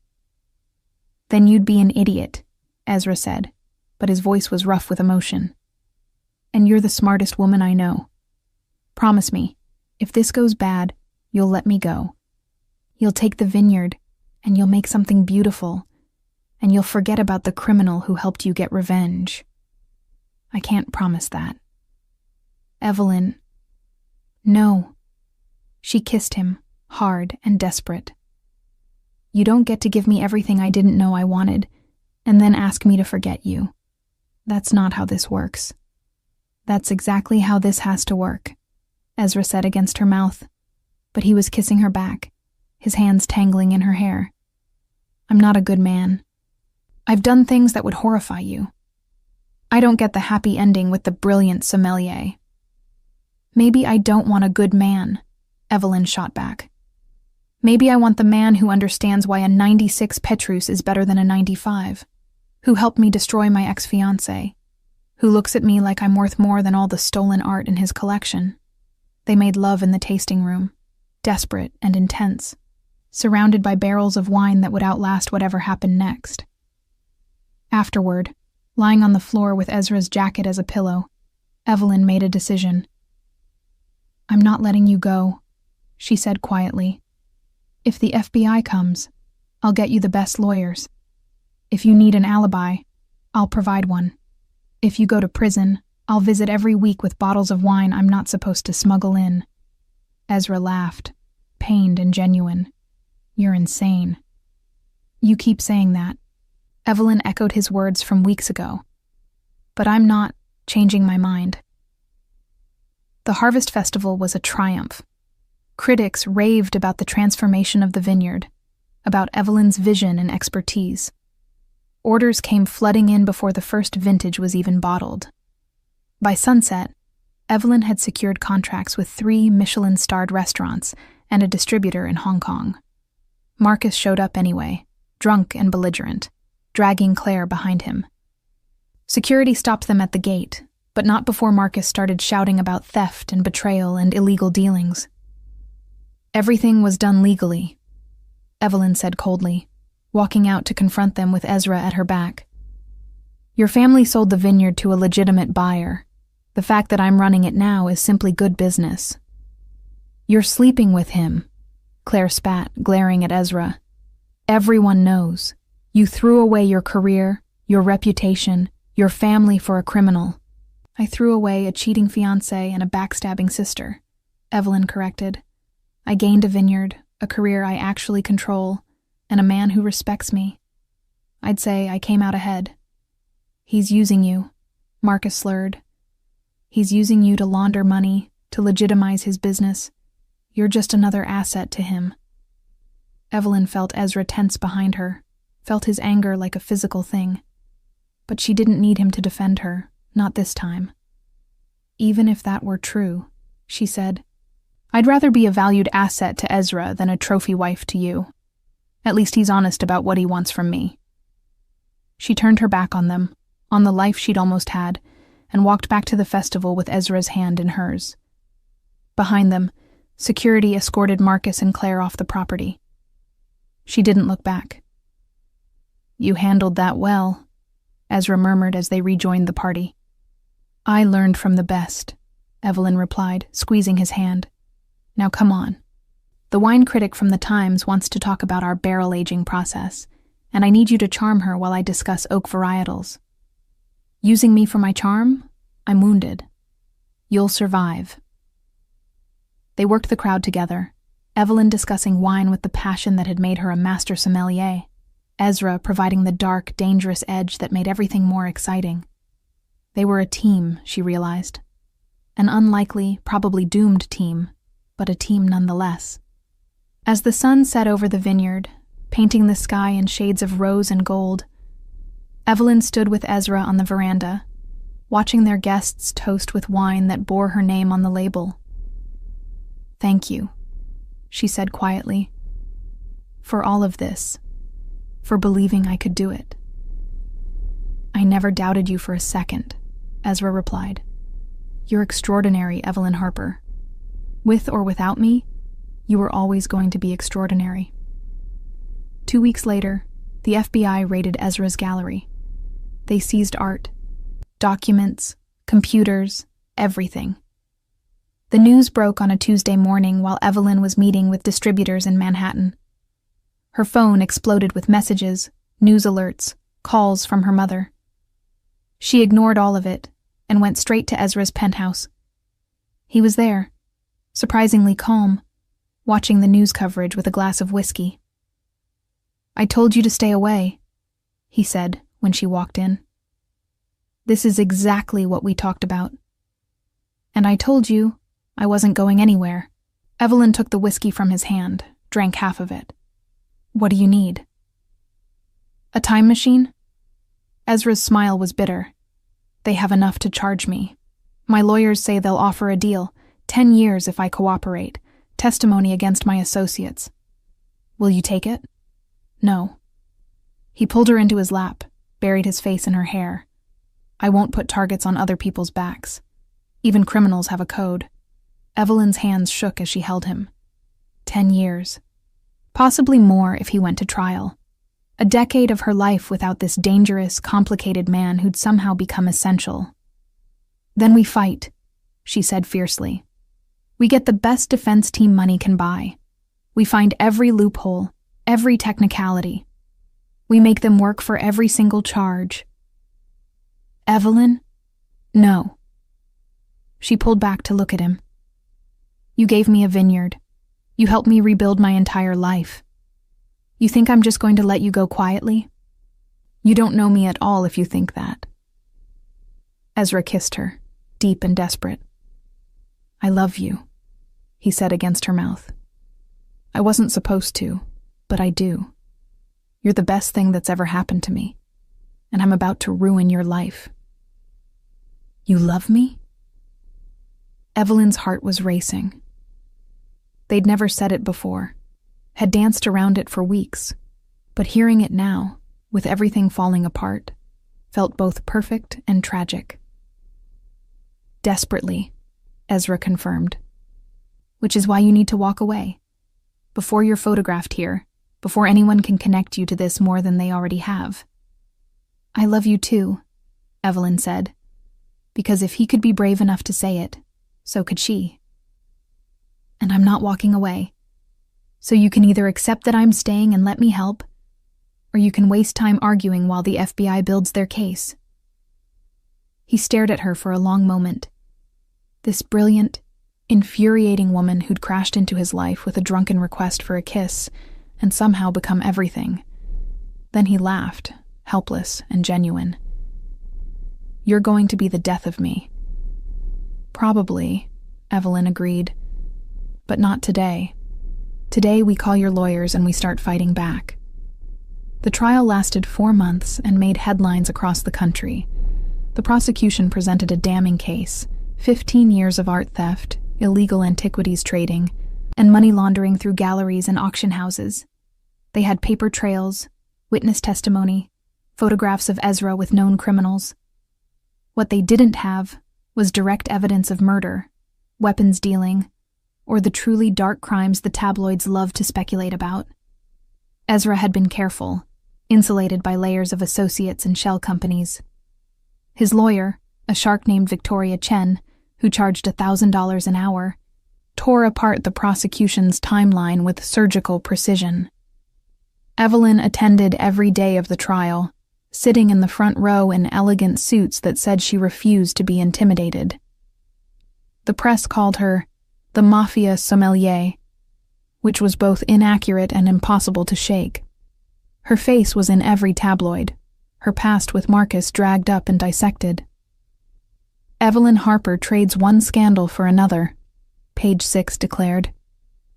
Then you'd be an idiot, Ezra said, but his voice was rough with emotion. And you're the smartest woman I know. Promise me, if this goes bad, you'll let me go. You'll take the vineyard, and you'll make something beautiful, and you'll forget about the criminal who helped you get revenge. I can't promise that. Evelyn. No. She kissed him, hard and desperate. You don't get to give me everything I didn't know I wanted, and then ask me to forget you. That's not how this works. That's exactly how this has to work, Ezra said against her mouth, but he was kissing her back, his hands tangling in her hair. I'm not a good man. I've done things that would horrify you. I don't get the happy ending with the brilliant sommelier. Maybe I don't want a good man, Evelyn shot back. Maybe I want the man who understands why a 96 Petrus is better than a 95, who helped me destroy my ex-fiancé, who looks at me like I'm worth more than all the stolen art in his collection. They made love in the tasting room, desperate and intense, surrounded by barrels of wine that would outlast whatever happened next. Afterward, lying on the floor with Ezra's jacket as a pillow, Evelyn made a decision. I'm not letting you go, she said quietly. If the FBI comes, I'll get you the best lawyers. If you need an alibi, I'll provide one. If you go to prison, I'll visit every week with bottles of wine I'm not supposed to smuggle in. Ezra laughed, pained and genuine. You're insane. You keep saying that. Evelyn echoed his words from weeks ago. But I'm not changing my mind. The Harvest Festival was a triumph. Critics raved about the transformation of the vineyard, about Evelyn's vision and expertise. Orders came flooding in before the first vintage was even bottled. By sunset, Evelyn had secured contracts with 3 Michelin-starred restaurants and a distributor in Hong Kong. Marcus showed up anyway, drunk and belligerent, dragging Claire behind him. Security stopped them at the gate, but not before Marcus started shouting about theft and betrayal and illegal dealings. Everything was done legally, Evelyn said coldly, walking out to confront them with Ezra at her back. Your family sold the vineyard to a legitimate buyer. The fact that I'm running it now is simply good business. You're sleeping with him, Claire spat, glaring at Ezra. Everyone knows. You threw away your career, your reputation, your family for a criminal. I threw away a cheating fiancé and a backstabbing sister, Evelyn corrected. I gained a vineyard, a career I actually control, and a man who respects me. I'd say I came out ahead. He's using you, Marcus slurred. He's using you to launder money, to legitimize his business. You're just another asset to him. Evelyn felt Ezra tense behind her, felt his anger like a physical thing. But she didn't need him to defend her, not this time. Even if that were true, she said, I'd rather be a valued asset to Ezra than a trophy wife to you. At least he's honest about what he wants from me. She turned her back on them, on the life she'd almost had, and walked back to the festival with Ezra's hand in hers. Behind them, security escorted Marcus and Claire off the property. She didn't look back. "You handled that well," Ezra murmured as they rejoined the party. "I learned from the best," Evelyn replied, squeezing his hand. "Now come on. The wine critic from the Times wants to talk about our barrel aging process, and I need you to charm her while I discuss oak varietals. Using me for my charm? I'm wounded. You'll survive." They worked the crowd together, Evelyn discussing wine with the passion that had made her a master sommelier, Ezra providing the dark, dangerous edge that made everything more exciting. They were a team, she realized. An unlikely, probably doomed team, but a team nonetheless. As the sun set over the vineyard, painting the sky in shades of rose and gold, Evelyn stood with Ezra on the veranda, watching their guests toast with wine that bore her name on the label. "Thank you," she said quietly, "for all of this, for believing I could do it." "I never doubted you for a second," Ezra replied. "You're extraordinary, Evelyn Harper. With or without me, you were always going to be extraordinary." 2 weeks later, the FBI raided Ezra's gallery. They seized art, documents, computers, everything. The news broke on a Tuesday morning while Evelyn was meeting with distributors in Manhattan. Her phone exploded with messages, news alerts, calls from her mother. She ignored all of it and went straight to Ezra's penthouse. He was there, surprisingly calm, watching the news coverage with a glass of whiskey. "I told you to stay away," he said when she walked in. "This is exactly what we talked about. And I told you I wasn't going anywhere." Evelyn took the whiskey from his hand, drank half of it. "What do you need?" "A time machine?" Ezra's smile was bitter. "They have enough to charge me. My lawyers say they'll offer a deal, 10 years if I cooperate, testimony against my associates. Will you take it?" "No." He pulled her into his lap, buried his face in her hair. "I won't put targets on other people's backs. Even criminals have a code." Evelyn's hands shook as she held him. 10 years. Possibly more if he went to trial. A decade of her life without this dangerous, complicated man who'd somehow become essential. "Then we fight," she said fiercely. "We get the best defense team money can buy. We find every loophole, every technicality. We make them work for every single charge." "Evelyn?" "No." She pulled back to look at him. "You gave me a vineyard. You helped me rebuild my entire life. You think I'm just going to let you go quietly? You don't know me at all if you think that." Ezra kissed her, deep and desperate. "I love you," he said against her mouth. "I wasn't supposed to, but I do. You're the best thing that's ever happened to me, and I'm about to ruin your life." "You love me?" Evelyn's heart was racing. They'd never said it before, had danced around it for weeks, but hearing it now, with everything falling apart, felt both perfect and tragic. "Desperately," Ezra confirmed. "Which is why you need to walk away. Before you're photographed here, before anyone can connect you to this more than they already have." "I love you too," Evelyn said, because if he could be brave enough to say it, so could she. "And I'm not walking away. So you can either accept that I'm staying and let me help, or you can waste time arguing while the FBI builds their case." He stared at her for a long moment. This brilliant, infuriating woman who'd crashed into his life with a drunken request for a kiss and somehow become everything. Then he laughed, helpless and genuine. "You're going to be the death of me." "Probably," Evelyn agreed. "But not today. Today we call your lawyers and we start fighting back." The trial lasted 4 months and made headlines across the country. The prosecution presented a damning case: 15 years of art theft, illegal antiquities trading, and money laundering through galleries and auction houses. They had paper trails, witness testimony, photographs of Ezra with known criminals. What they didn't have was direct evidence of murder, weapons dealing, or the truly dark crimes the tabloids love to speculate about. Ezra had been careful, insulated by layers of associates and shell companies. His lawyer, a shark named Victoria Chen, who charged $1,000 an hour, tore apart the prosecution's timeline with surgical precision. Evelyn attended every day of the trial, sitting in the front row in elegant suits that said she refused to be intimidated. The press called her the Mafia sommelier, which was both inaccurate and impossible to shake. Her face was in every tabloid, her past with Marcus dragged up and dissected. Evelyn Harper trades one scandal for another, Page 6 declared.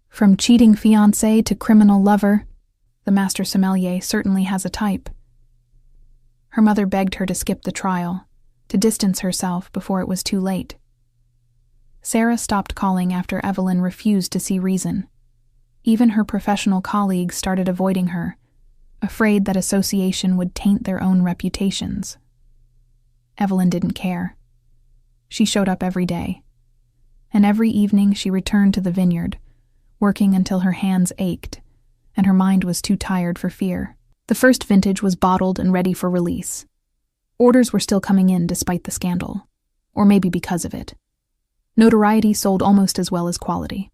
From cheating fiancé to criminal lover, the master sommelier certainly has a type. Her mother begged her to skip the trial, to distance herself before it was too late. Sarah stopped calling after Evelyn refused to see reason. Even her professional colleagues started avoiding her, afraid that association would taint their own reputations. Evelyn didn't care. She showed up every day, and every evening she returned to the vineyard, working until her hands ached, and her mind was too tired for fear. The first vintage was bottled and ready for release. Orders were still coming in despite the scandal, or maybe because of it. Notoriety sold almost as well as quality.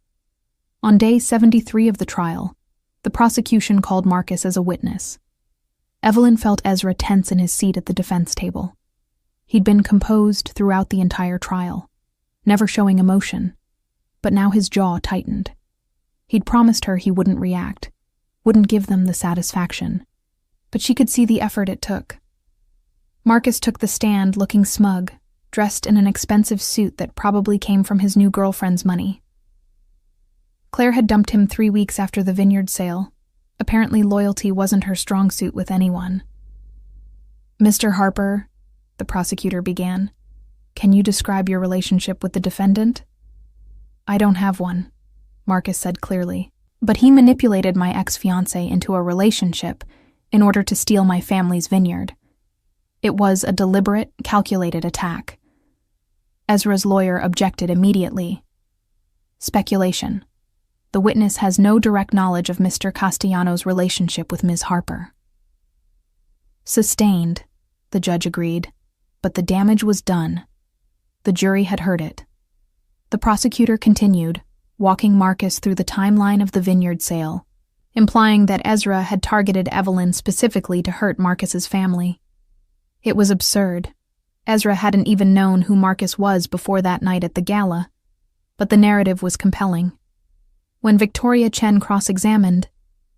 On day 73 of the trial, the prosecution called Marcus as a witness. Evelyn felt Ezra tense in his seat at the defense table. He'd been composed throughout the entire trial, never showing emotion, but now his jaw tightened. He'd promised her he wouldn't react, wouldn't give them the satisfaction, but she could see the effort it took. Marcus took the stand looking smug, dressed in an expensive suit that probably came from his new girlfriend's money. Claire had dumped him 3 weeks after the vineyard sale. Apparently loyalty wasn't her strong suit with anyone. "Mr. Harper," the prosecutor began, "can you describe your relationship with the defendant?" "I don't have one," Marcus said clearly, "but he manipulated my ex-fiancée into a relationship in order to steal my family's vineyard. It was a deliberate, calculated attack." Ezra's lawyer objected immediately. "Speculation. The witness has no direct knowledge of Mr. Castellano's relationship with Ms. Harper." "Sustained," the judge agreed, but the damage was done. The jury had heard it. The prosecutor continued, walking Marcus through the timeline of the vineyard sale, implying that Ezra had targeted Evelyn specifically to hurt Marcus's family. It was absurd. Ezra hadn't even known who Marcus was before that night at the gala, but the narrative was compelling. When Victoria Chen cross-examined,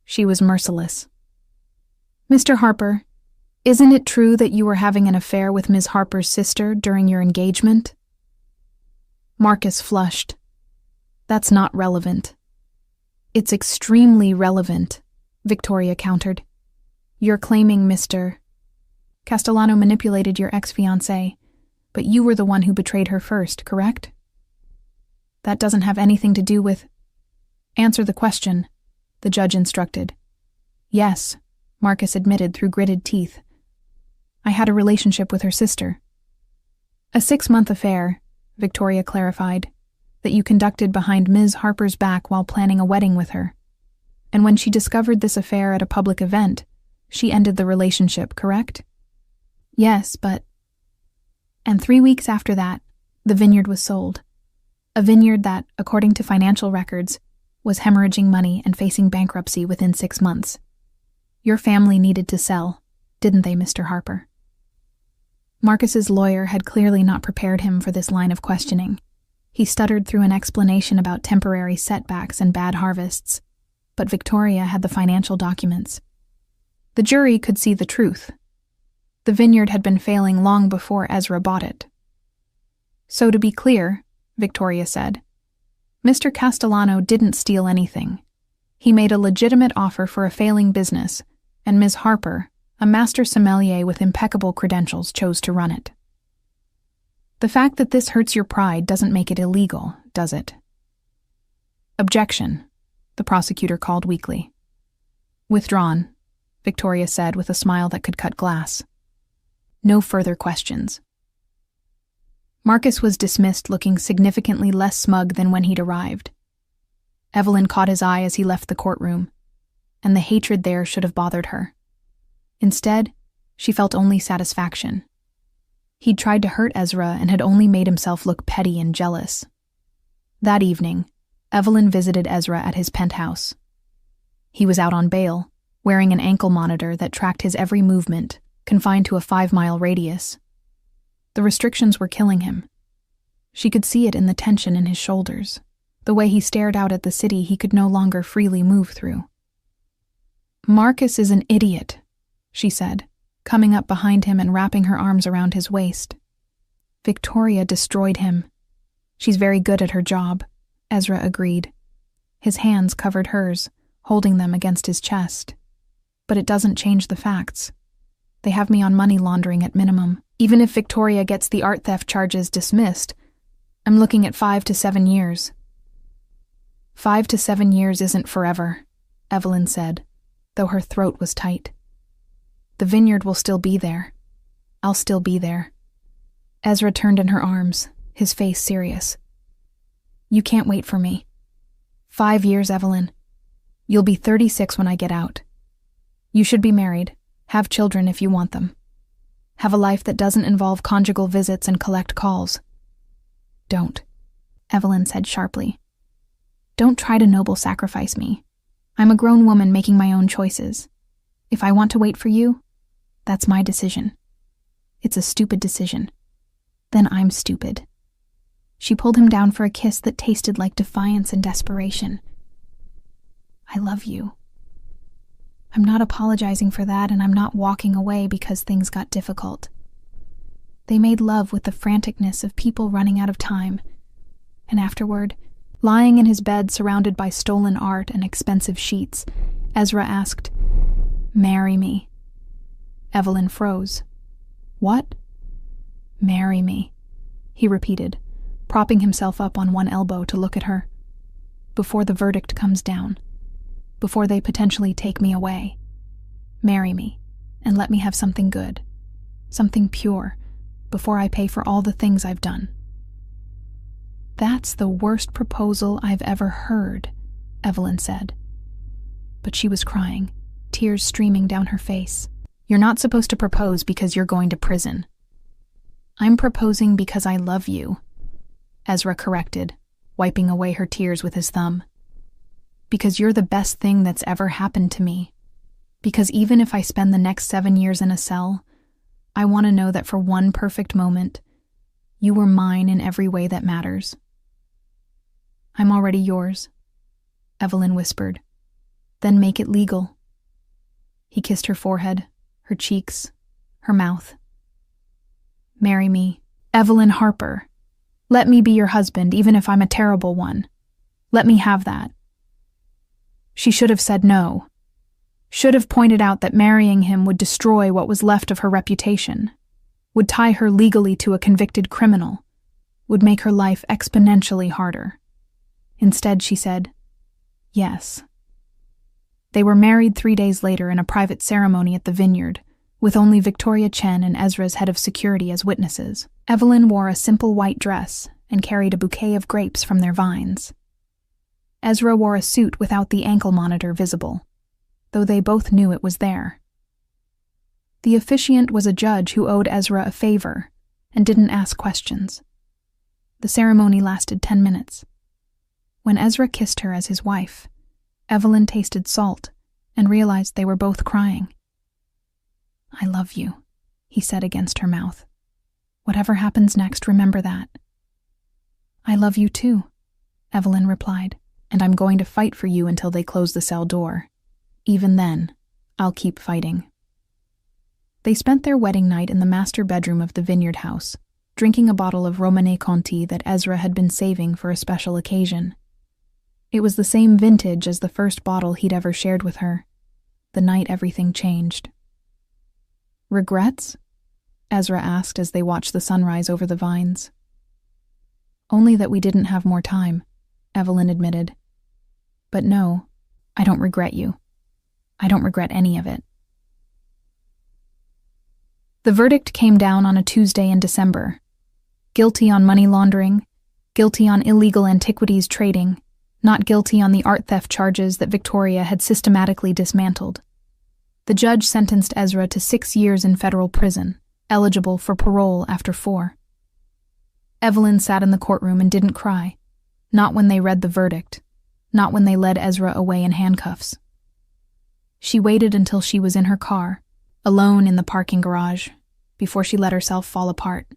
she was merciless. "Mr. Harper, isn't it true that you were having an affair with Ms. Harper's sister during your engagement?" Marcus flushed. "That's not relevant." "It's extremely relevant," Victoria countered. "You're claiming Mr. Castellano manipulated your ex-fiancée, but you were the one who betrayed her first, correct?" "That doesn't have anything to do with—" "Answer the question," the judge instructed. "Yes," Marcus admitted through gritted teeth. "I had a relationship with her sister." "A 6-month affair," Victoria clarified, "that you conducted behind Ms. Harper's back while planning a wedding with her. And when she discovered this affair at a public event, she ended the relationship, correct?" "Yes, but—" "And 3 weeks after that, the vineyard was sold. A vineyard that, according to financial records, was hemorrhaging money and facing bankruptcy within 6 months. Your family needed to sell, didn't they, Mr. Harper?" Marcus's lawyer had clearly not prepared him for this line of questioning. He stuttered through an explanation about temporary setbacks and bad harvests, but Victoria had the financial documents. The jury could see the truth. The vineyard had been failing long before Ezra bought it. "So to be clear," Victoria said, "Mr. Castellano didn't steal anything. He made a legitimate offer for a failing business, and Ms. Harper, a master sommelier with impeccable credentials, chose to run it. The fact that this hurts your pride doesn't make it illegal, does it?" "Objection," the prosecutor called weakly. "Withdrawn," Victoria said with a smile that could cut glass. "No further questions." Marcus was dismissed looking significantly less smug than when he'd arrived. Evelyn caught his eye as he left the courtroom. and the hatred there should have bothered her. Instead, she felt only satisfaction. He'd tried to hurt Ezra and had only made himself look petty and jealous. That evening, Evelyn visited Ezra at his penthouse. He was out on bail, wearing an ankle monitor that tracked his every movement, confined to a 5-mile radius. The restrictions were killing him. She could see it in the tension in his shoulders, the way he stared out at the city he could no longer freely move through. "Marcus is an idiot," she said, coming up behind him and wrapping her arms around his waist. "Victoria destroyed him. She's very good at her job," Ezra agreed. His hands covered hers, holding them against his chest. "But it doesn't change the facts. They have me on money laundering at minimum. Even if Victoria gets the art theft charges dismissed, I'm looking at 5 to 7 years. 5 to 7 years isn't forever," Evelyn said, though her throat was tight. "The vineyard will still be there. I'll still be there." Ezra turned in her arms, his face serious. "You can't wait for me. 5 years, Evelyn. You'll be 36 when I get out. You should be married, have children if you want them. Have a life that doesn't involve conjugal visits and collect calls." "Don't," Evelyn said sharply. "Don't try to noble sacrifice me. I'm a grown woman making my own choices. If I want to wait for you, that's my decision. It's a stupid decision. Then I'm stupid." She pulled him down for a kiss that tasted like defiance and desperation. "I love you. I'm not apologizing for that, and I'm not walking away because things got difficult." They made love with the franticness of people running out of time, and afterward, lying in his bed surrounded by stolen art and expensive sheets, Ezra asked, "Marry me." Evelyn froze. "What?" "Marry me," he repeated, propping himself up on one elbow to look at her. "Before the verdict comes down. Before they potentially take me away. Marry me, and let me have something good. Something pure, before I pay for all the things I've done." "That's the worst proposal I've ever heard," Evelyn said. But she was crying, tears streaming down her face. "You're not supposed to propose because you're going to prison." "I'm proposing because I love you," Ezra corrected, wiping away her tears with his thumb. "Because you're the best thing that's ever happened to me. Because even if I spend the next 7 years in a cell, I want to know that for one perfect moment, you were mine in every way that matters." "I'm already yours," Evelyn whispered. "Then make it legal." He kissed her forehead, her cheeks, her mouth. "Marry me, Evelyn Harper. Let me be your husband, even if I'm a terrible one. Let me have that." She should have said no. Should have pointed out that marrying him would destroy what was left of her reputation, would tie her legally to a convicted criminal, would make her life exponentially harder. Instead, she said, yes. They were married 3 days later in a private ceremony at the vineyard, with only Victoria Chen and Ezra's head of security as witnesses. Evelyn wore a simple white dress and carried a bouquet of grapes from their vines. Ezra wore a suit without the ankle monitor visible, though they both knew it was there. The officiant was a judge who owed Ezra a favor and didn't ask questions. The ceremony lasted 10 minutes. When Ezra kissed her as his wife, Evelyn tasted salt and realized they were both crying. "I love you," he said against her mouth. "Whatever happens next, remember that." "I love you too," Evelyn replied, "and I'm going to fight for you until they close the cell door. Even then, I'll keep fighting." They spent their wedding night in the master bedroom of the vineyard house, drinking a bottle of Romanée Conti that Ezra had been saving for a special occasion. It was the same vintage as the first bottle he'd ever shared with her, the night everything changed. "Regrets?" Ezra asked as they watched the sunrise over the vines. "Only that we didn't have more time," Evelyn admitted. "But no, I don't regret you. I don't regret any of it." The verdict came down on a Tuesday in December. Guilty on money laundering, guilty on illegal antiquities trading, not guilty on the art theft charges that Victoria had systematically dismantled. The judge sentenced Ezra to 6 years in federal prison, eligible for parole after 4. Evelyn sat in the courtroom and didn't cry, not when they read the verdict, not when they led Ezra away in handcuffs. She waited until she was in her car, alone in the parking garage, before she let herself fall apart.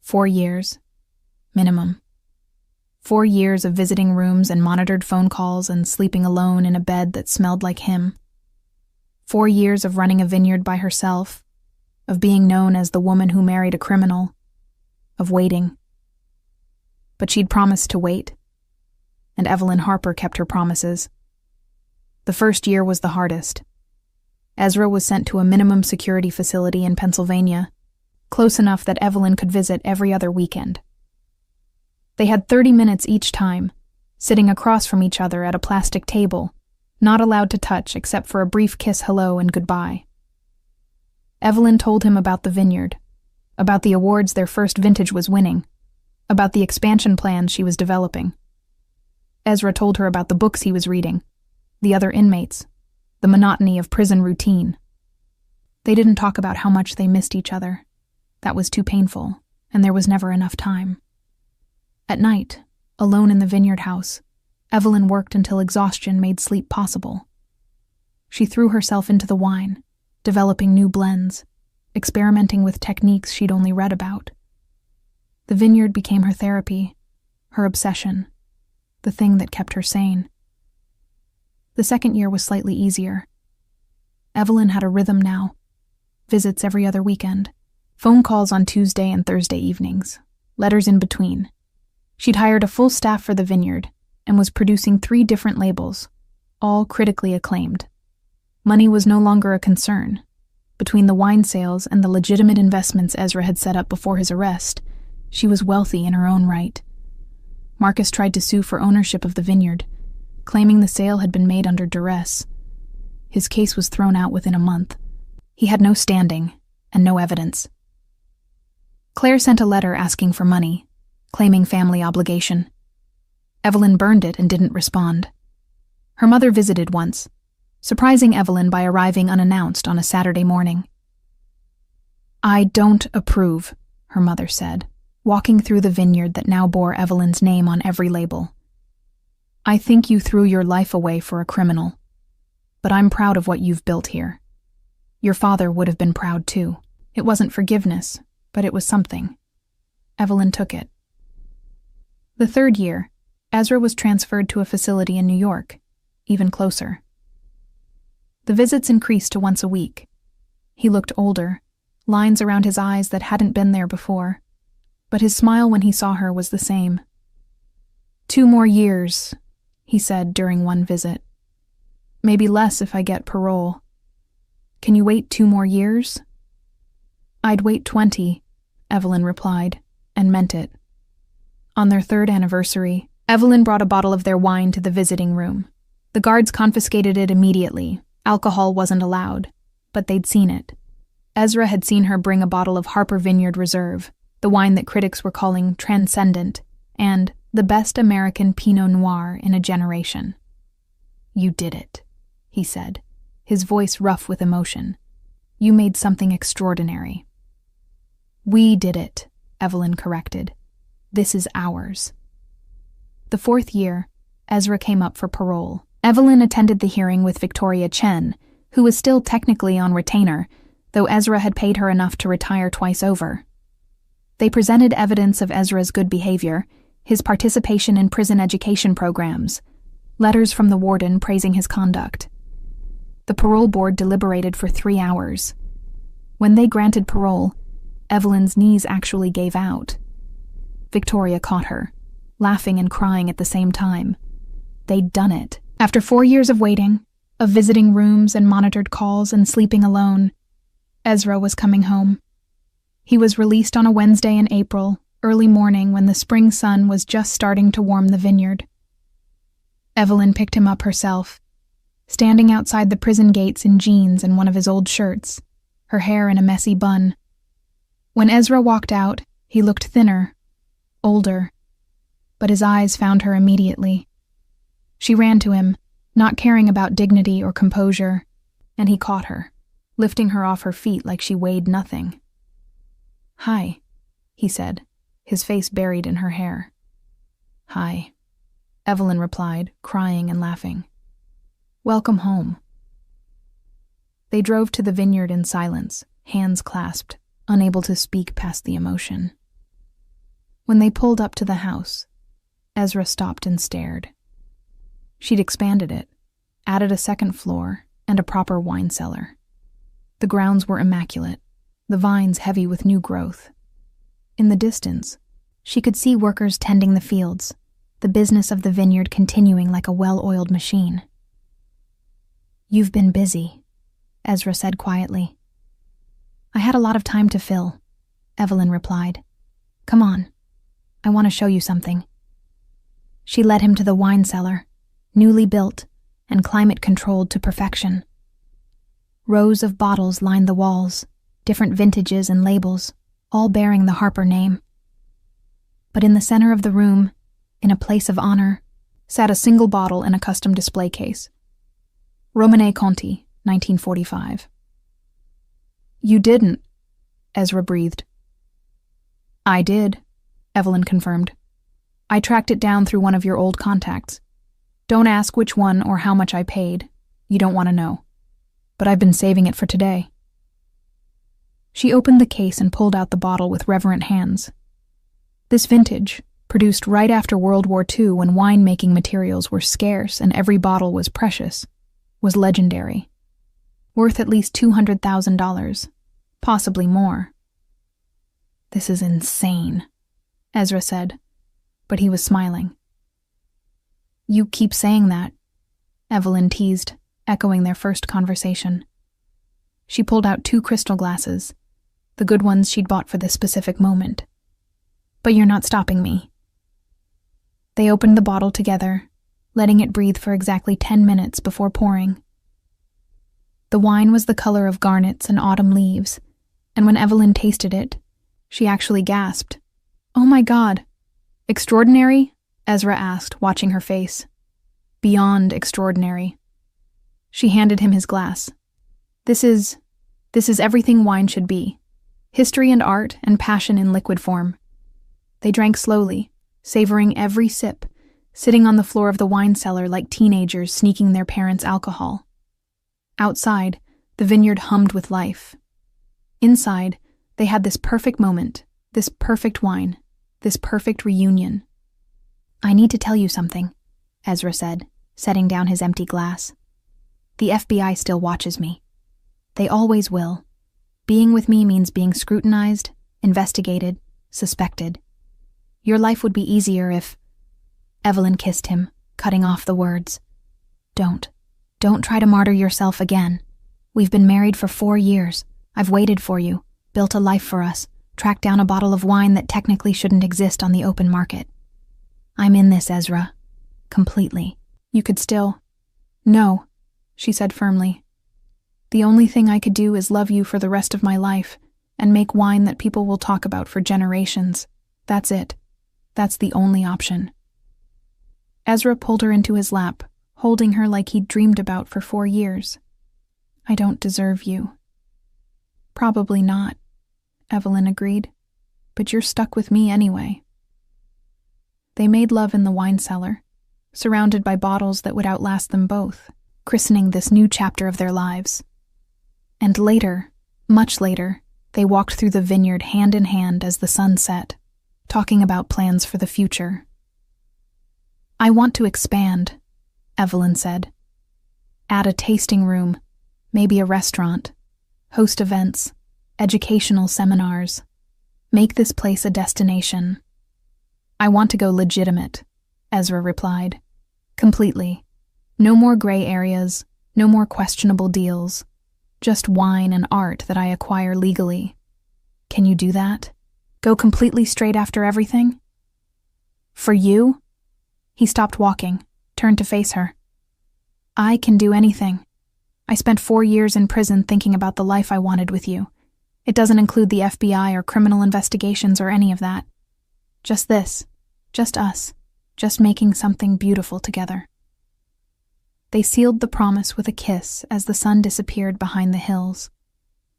4 years, minimum. 4 years of visiting rooms and monitored phone calls and sleeping alone in a bed that smelled like him. 4 years of running a vineyard by herself, of being known as the woman who married a criminal, of waiting. But she'd promised to wait, and Evelyn Harper kept her promises. The first year was the hardest. Ezra was sent to a minimum security facility in Pennsylvania, close enough that Evelyn could visit every other weekend. They had 30 minutes each time, sitting across from each other at a plastic table, not allowed to touch except for a brief kiss hello and goodbye. Evelyn told him about the vineyard, about the awards their first vintage was winning, about the expansion plans she was developing. Ezra told her about the books he was reading, the other inmates, the monotony of prison routine. They didn't talk about how much they missed each other. That was too painful, and there was never enough time. At night, alone in the vineyard house, Evelyn worked until exhaustion made sleep possible. She threw herself into the wine, developing new blends, experimenting with techniques she'd only read about. The vineyard became her therapy, her obsession, the thing that kept her sane. The second year was slightly easier. Evelyn had a rhythm now, visits every other weekend, phone calls on Tuesday and Thursday evenings, letters in between. She'd hired a full staff for the vineyard and was producing 3 different labels, all critically acclaimed. Money was no longer a concern. Between the wine sales and the legitimate investments Ezra had set up before his arrest, she was wealthy in her own right. Marcus tried to sue for ownership of the vineyard, claiming the sale had been made under duress. His case was thrown out within a month. He had no standing and no evidence. Claire sent a letter asking for money, claiming family obligation. Evelyn burned it and didn't respond. Her mother visited once, surprising Evelyn by arriving unannounced on a Saturday morning. "I don't approve," her mother said, walking through the vineyard that now bore Evelyn's name on every label. "I think you threw your life away for a criminal, but I'm proud of what you've built here. Your father would have been proud too. It wasn't forgiveness, but it was something." Evelyn took it. The third year, Ezra was transferred to a facility in New York, even closer. The visits increased to once a week. He looked older, lines around his eyes that hadn't been there before, but his smile when he saw her was the same. "2 more years," he said during one visit. "Maybe less if I get parole. Can you wait 2 more years?" "I'd wait 20, Evelyn replied, and meant it. On their 3rd anniversary, Evelyn brought a bottle of their wine to the visiting room. The guards confiscated it immediately. Alcohol wasn't allowed, but they'd seen it. Ezra had seen her bring a bottle of Harper Vineyard Reserve, the wine that critics were calling transcendent, and the best American Pinot Noir in a generation. "You did it," he said, his voice rough with emotion. "You made something extraordinary." "We did it," Evelyn corrected. "This is ours." The 4th year, Ezra came up for parole. Evelyn attended the hearing with Victoria Chen, who was still technically on retainer, though Ezra had paid her enough to retire twice over. They presented evidence of Ezra's good behavior, his participation in prison education programs, letters from the warden praising his conduct. The parole board deliberated for 3 hours. When they granted parole, Evelyn's knees actually gave out. Victoria caught her, laughing and crying at the same time. They'd done it. After 4 years of waiting, of visiting rooms and monitored calls and sleeping alone, Ezra was coming home. He was released on a Wednesday in April, early morning when the spring sun was just starting to warm the vineyard. Evelyn picked him up herself, standing outside the prison gates in jeans and one of his old shirts, her hair in a messy bun. When Ezra walked out, he looked thinner, older, but his eyes found her immediately. She ran to him, not caring about dignity or composure, and he caught her, lifting her off her feet like she weighed nothing. "Hi," he said, his face buried in her hair. "Hi," Evelyn replied, crying and laughing. "Welcome home." They drove to the vineyard in silence, hands clasped, unable to speak past the emotion. When they pulled up to the house, Ezra stopped and stared. She'd expanded it, added a second floor, and a proper wine cellar. The grounds were immaculate, the vines heavy with new growth. In the distance, she could see workers tending the fields, the business of the vineyard continuing like a well-oiled machine. "You've been busy," Ezra said quietly. "I had a lot of time to fill," Evelyn replied. "Come on. I want to show you something." She led him to the wine cellar, newly built and climate-controlled to perfection. Rows of bottles lined the walls, different vintages and labels, all bearing the Harper name. But in the center of the room, in a place of honor, sat a single bottle in a custom display case. Romanée Conti, 1945. "You didn't," Ezra breathed. "I did," Evelyn confirmed. "I tracked it down through one of your old contacts. Don't ask which one or how much I paid. You don't want to know. But I've been saving it for today." She opened the case and pulled out the bottle with reverent hands. This vintage, produced right after World War II when wine-making materials were scarce and every bottle was precious, was legendary. Worth at least $200,000, possibly more. "This is insane," Ezra said, but he was smiling. "You keep saying that," Evelyn teased, echoing their first conversation. She pulled out 2 crystal glasses, the good ones she'd bought for this specific moment. "But you're not stopping me." They opened the bottle together, letting it breathe for exactly 10 minutes before pouring. The wine was the color of garnets and autumn leaves, and when Evelyn tasted it, she actually gasped. "Oh my God!" "Extraordinary?" Ezra asked, watching her face. "Beyond extraordinary." She handed him his glass. This is everything wine should be. History and art and passion in liquid form." They drank slowly, savoring every sip, sitting on the floor of the wine cellar like teenagers sneaking their parents' alcohol. Outside, the vineyard hummed with life. Inside, they had this perfect moment, this perfect wine, this perfect reunion. "I need to tell you something," Ezra said, setting down his empty glass. "The FBI still watches me. They always will. Being with me means being scrutinized, investigated, suspected. Your life would be easier if—" Evelyn kissed him, cutting off the words. Don't try to martyr yourself again. We've been married for 4 years. I've waited for you, built a life for us, tracked down a bottle of wine that technically shouldn't exist on the open market. I'm in this, Ezra. Completely. You could still—" "No," she said firmly. "The only thing I could do is love you for the rest of my life and make wine that people will talk about for generations. That's it. That's the only option." Ezra pulled her into his lap, holding her like he'd dreamed about for 4 years. "I don't deserve you." "Probably not," Evelyn agreed. "But you're stuck with me anyway." They made love in the wine cellar, surrounded by bottles that would outlast them both, christening this new chapter of their lives. And later, much later, they walked through the vineyard hand in hand as the sun set, talking about plans for the future. "I want to expand," Evelyn said. "Add a tasting room, maybe a restaurant, host events, educational seminars. Make this place a destination." "I want to go legitimate," Ezra replied. "Completely. No more gray areas, no more questionable deals. Just wine and art that I acquire legally. Can you do that? Go completely straight after everything?" "For you?" He stopped walking, turned to face her. "I can do anything. I spent 4 years in prison thinking about the life I wanted with you. It doesn't include the FBI or criminal investigations or any of that. Just this. Just us. Just making something beautiful together." They sealed the promise with a kiss as the sun disappeared behind the hills,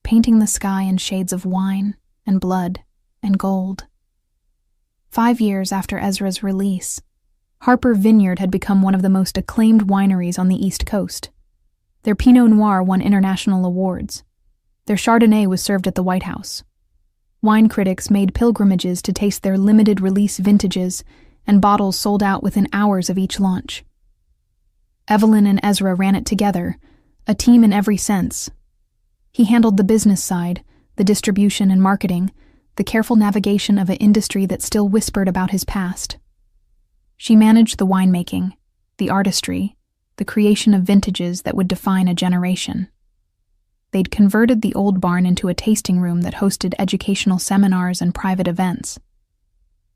painting the sky in shades of wine and blood and gold. 5 years after Ezra's release, Harper Vineyard had become one of the most acclaimed wineries on the East Coast. Their Pinot Noir won international awards. Their Chardonnay was served at the White House. Wine critics made pilgrimages to taste their limited-release vintages, and bottles sold out within hours of each launch. Evelyn and Ezra ran it together, a team in every sense. He handled the business side, the distribution and marketing, the careful navigation of an industry that still whispered about his past. She managed the winemaking, the artistry, the creation of vintages that would define a generation. They'd converted the old barn into a tasting room that hosted educational seminars and private events.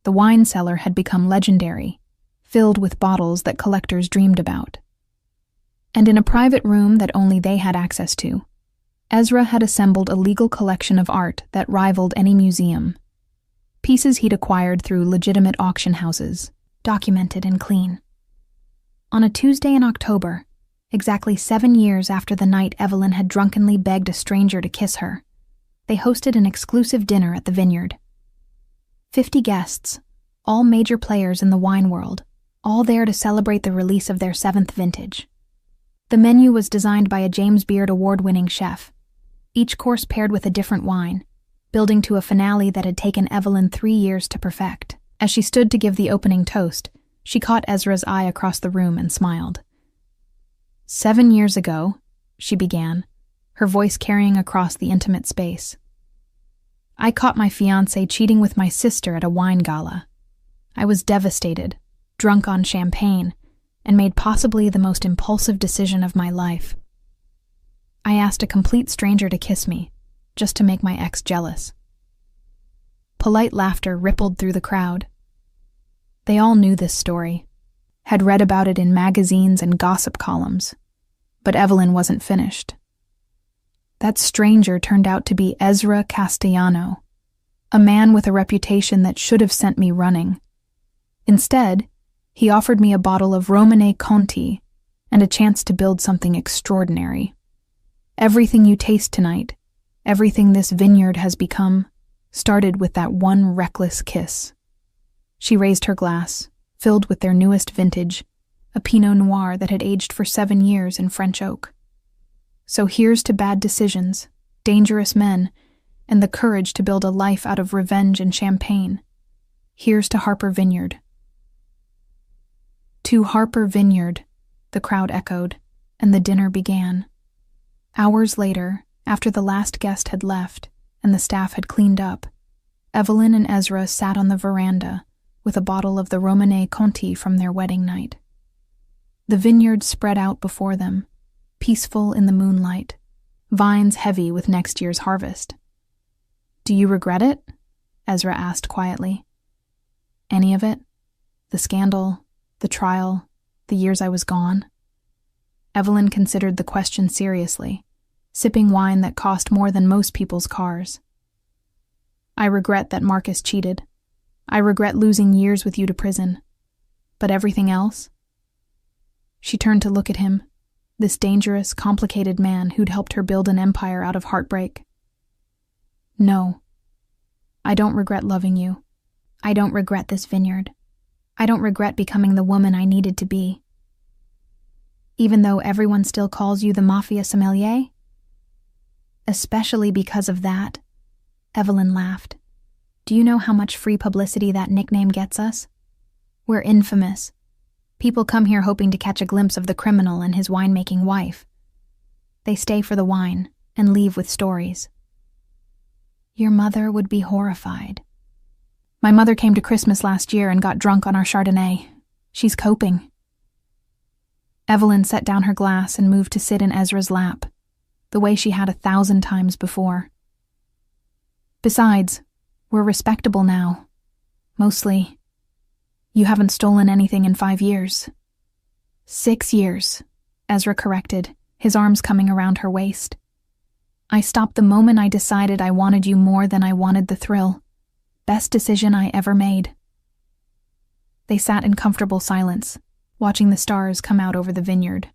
The wine cellar had become legendary, filled with bottles that collectors dreamed about. And in a private room that only they had access to, Ezra had assembled a legal collection of art that rivaled any museum. Pieces he'd acquired through legitimate auction houses, documented and clean. On a Tuesday in October, exactly 7 years after the night Evelyn had drunkenly begged a stranger to kiss her, they hosted an exclusive dinner at the vineyard. 50 guests, all major players in the wine world, all there to celebrate the release of their 7th vintage. The menu was designed by a James Beard award-winning chef, each course paired with a different wine, building to a finale that had taken Evelyn 3 years to perfect. As she stood to give the opening toast, she caught Ezra's eye across the room and smiled. 7 years ago, she began, her voice carrying across the intimate space. I caught my fiancé cheating with my sister at a wine gala. I was devastated, drunk on champagne, and made possibly the most impulsive decision of my life. I asked a complete stranger to kiss me, just to make my ex jealous. Polite laughter rippled through the crowd. They all knew this story, had read about it in magazines and gossip columns, but Evelyn wasn't finished. That stranger turned out to be Ezra Castellano, a man with a reputation that should have sent me running. Instead, he offered me a bottle of Romanée Conti and a chance to build something extraordinary. Everything you taste tonight, everything this vineyard has become, started with that one reckless kiss. She raised her glass, filled with their newest vintage, a Pinot Noir that had aged for 7 years in French oak. So here's to bad decisions, dangerous men, and the courage to build a life out of revenge and champagne. Here's to Harper Vineyard. To Harper Vineyard, the crowd echoed, and the dinner began. Hours later, after the last guest had left and the staff had cleaned up, Evelyn and Ezra sat on the veranda with a bottle of the Romanée Conti from their wedding night. The vineyard spread out before them, peaceful in the moonlight, vines heavy with next year's harvest. Do you regret it? Ezra asked quietly. Any of it? The scandal, the trial, the years I was gone? Evelyn considered the question seriously, sipping wine that cost more than most people's cars. I regret that Marcus cheated. I regret losing years with you to prison. But everything else? She turned to look at him, this dangerous, complicated man who'd helped her build an empire out of heartbreak. No. I don't regret loving you. I don't regret this vineyard. I don't regret becoming the woman I needed to be. Even though everyone still calls you the Mafia sommelier? Especially because of that, Evelyn laughed. Do you know how much free publicity that nickname gets us? We're infamous. People come here hoping to catch a glimpse of the criminal and his winemaking wife. They stay for the wine and leave with stories. Your mother would be horrified. My mother came to Christmas last year and got drunk on our Chardonnay. She's coping. Evelyn set down her glass and moved to sit in Ezra's lap, the way she had 1,000 times before. Besides, we're respectable now. Mostly. You haven't stolen anything in 5 years. 6 years, Ezra corrected, his arms coming around her waist. I stopped the moment I decided I wanted you more than I wanted the thrill. Best decision I ever made. They sat in comfortable silence, watching the stars come out over the vineyard.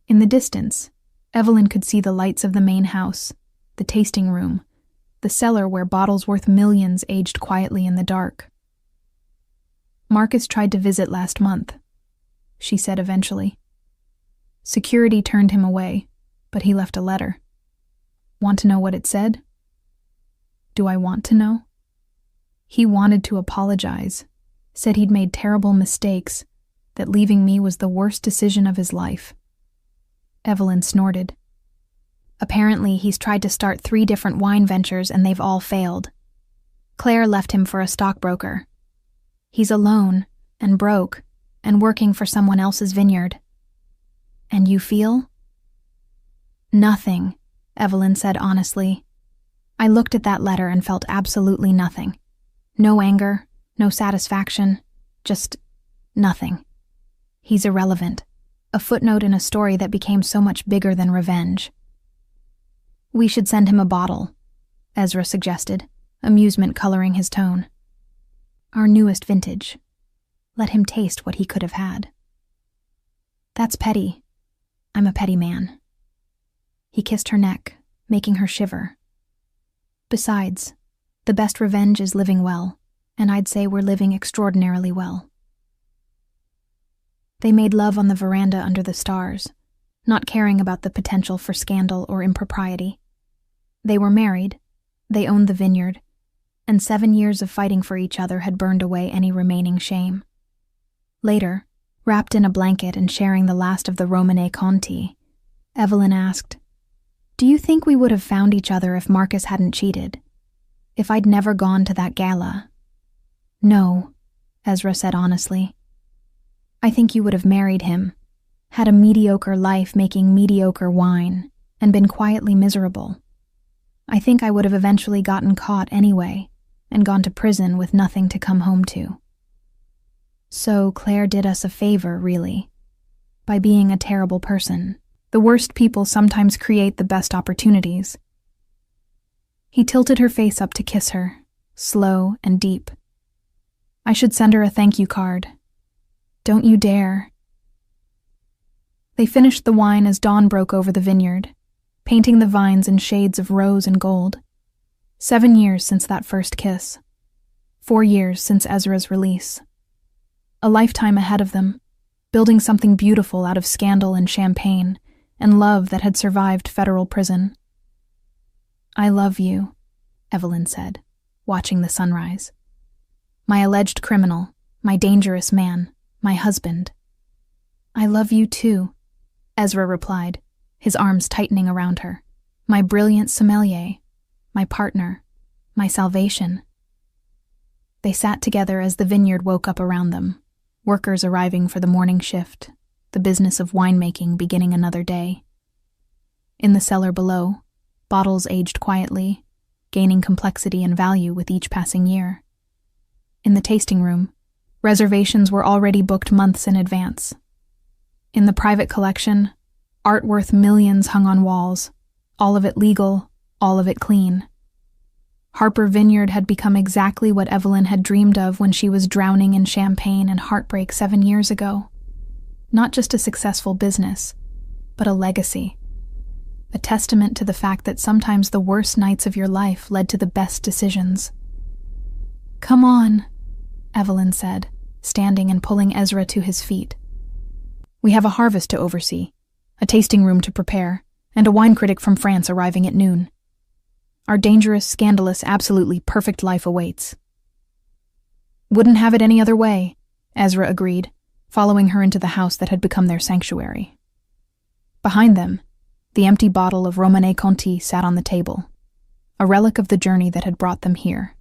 In the distance, Evelyn could see the lights of the main house, the tasting room, the cellar where bottles worth millions aged quietly in the dark. "Marcus tried to visit last month," she said eventually. "Security turned him away, but he left a letter. Want to know what it said?" "Do I want to know?" "He wanted to apologize, said he'd made terrible mistakes, that leaving me was the worst decision of his life." Evelyn snorted. "Apparently he's tried to start 3 different wine ventures and they've all failed. Claire left him for a stockbroker. He's alone and broke and working for someone else's vineyard. And you feel?" "Nothing," Evelyn said honestly. "I looked at that letter and felt absolutely nothing. No anger, no satisfaction, just nothing. He's irrelevant, a footnote in a story that became so much bigger than revenge." "We should send him a bottle," Ezra suggested, amusement coloring his tone. "Our newest vintage. Let him taste what he could have had." "That's petty. I'm a petty man." He kissed her neck, making her shiver. "Besides, the best revenge is living well, and I'd say we're living extraordinarily well." They made love on the veranda under the stars, not caring about the potential for scandal or impropriety. They were married, they owned the vineyard, and 7 years of fighting for each other had burned away any remaining shame. Later, wrapped in a blanket and sharing the last of the Romane Conti, Evelyn asked, "Do you think we would have found each other if Marcus hadn't cheated? If I'd never gone to that gala?" "No," Ezra said honestly. "I think you would have married him, had a mediocre life making mediocre wine, and been quietly miserable. I think I would have eventually gotten caught anyway, and gone to prison with nothing to come home to. So Claire did us a favor, really, by being a terrible person. The worst people sometimes create the best opportunities." He tilted her face up to kiss her, slow and deep. "I should send her a thank you card. Don't you dare." They finished the wine as dawn broke over the vineyard, painting the vines in shades of rose and gold. 7 years since that first kiss. 4 years since Ezra's release. A lifetime ahead of them, building something beautiful out of scandal and champagne, and love that had survived federal prison. "I love you," Evelyn said, watching the sunrise. "My alleged criminal, my dangerous man, my husband." "I love you too," Ezra replied, his arms tightening around her. "My brilliant sommelier, my partner, my salvation." They sat together as the vineyard woke up around them, workers arriving for the morning shift, the business of winemaking beginning another day. In the cellar below, bottles aged quietly, gaining complexity and value with each passing year. In the tasting room, reservations were already booked months in advance. In the private collection, art worth millions hung on walls, all of it legal, all of it clean. Harper Vineyard had become exactly what Evelyn had dreamed of when she was drowning in champagne and heartbreak 7 years ago. Not just a successful business, but a legacy. A testament to the fact that sometimes the worst nights of your life led to the best decisions. "Come on," Evelyn said, standing and pulling Ezra to his feet. "We have a harvest to oversee, a tasting room to prepare, and a wine critic from France arriving at noon. Our dangerous, scandalous, absolutely perfect life awaits." "Wouldn't have it any other way," Ezra agreed, following her into the house that had become their sanctuary. Behind them, the empty bottle of Romane Conti sat on the table, a relic of the journey that had brought them here.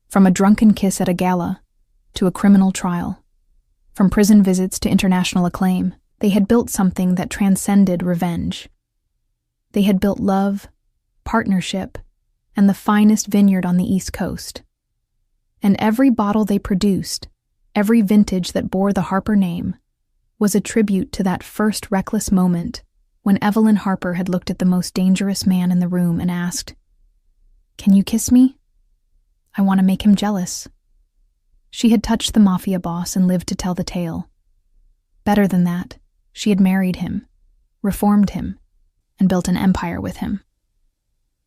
From a drunken kiss at a gala to a criminal trial, from prison visits to international acclaim, they had built something that transcended revenge. They had built love, partnership, and the finest vineyard on the East Coast. And every bottle they produced, every vintage that bore the Harper name, was a tribute to that first reckless moment when Evelyn Harper had looked at the most dangerous man in the room and asked, "Can you kiss me? I want to make him jealous." She had touched the Mafia boss and lived to tell the tale. Better than that, she had married him, reformed him, and built an empire with him.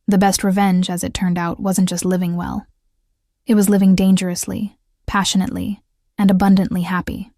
The best revenge, as it turned out, wasn't just living well. It was living dangerously, passionately, and abundantly happy.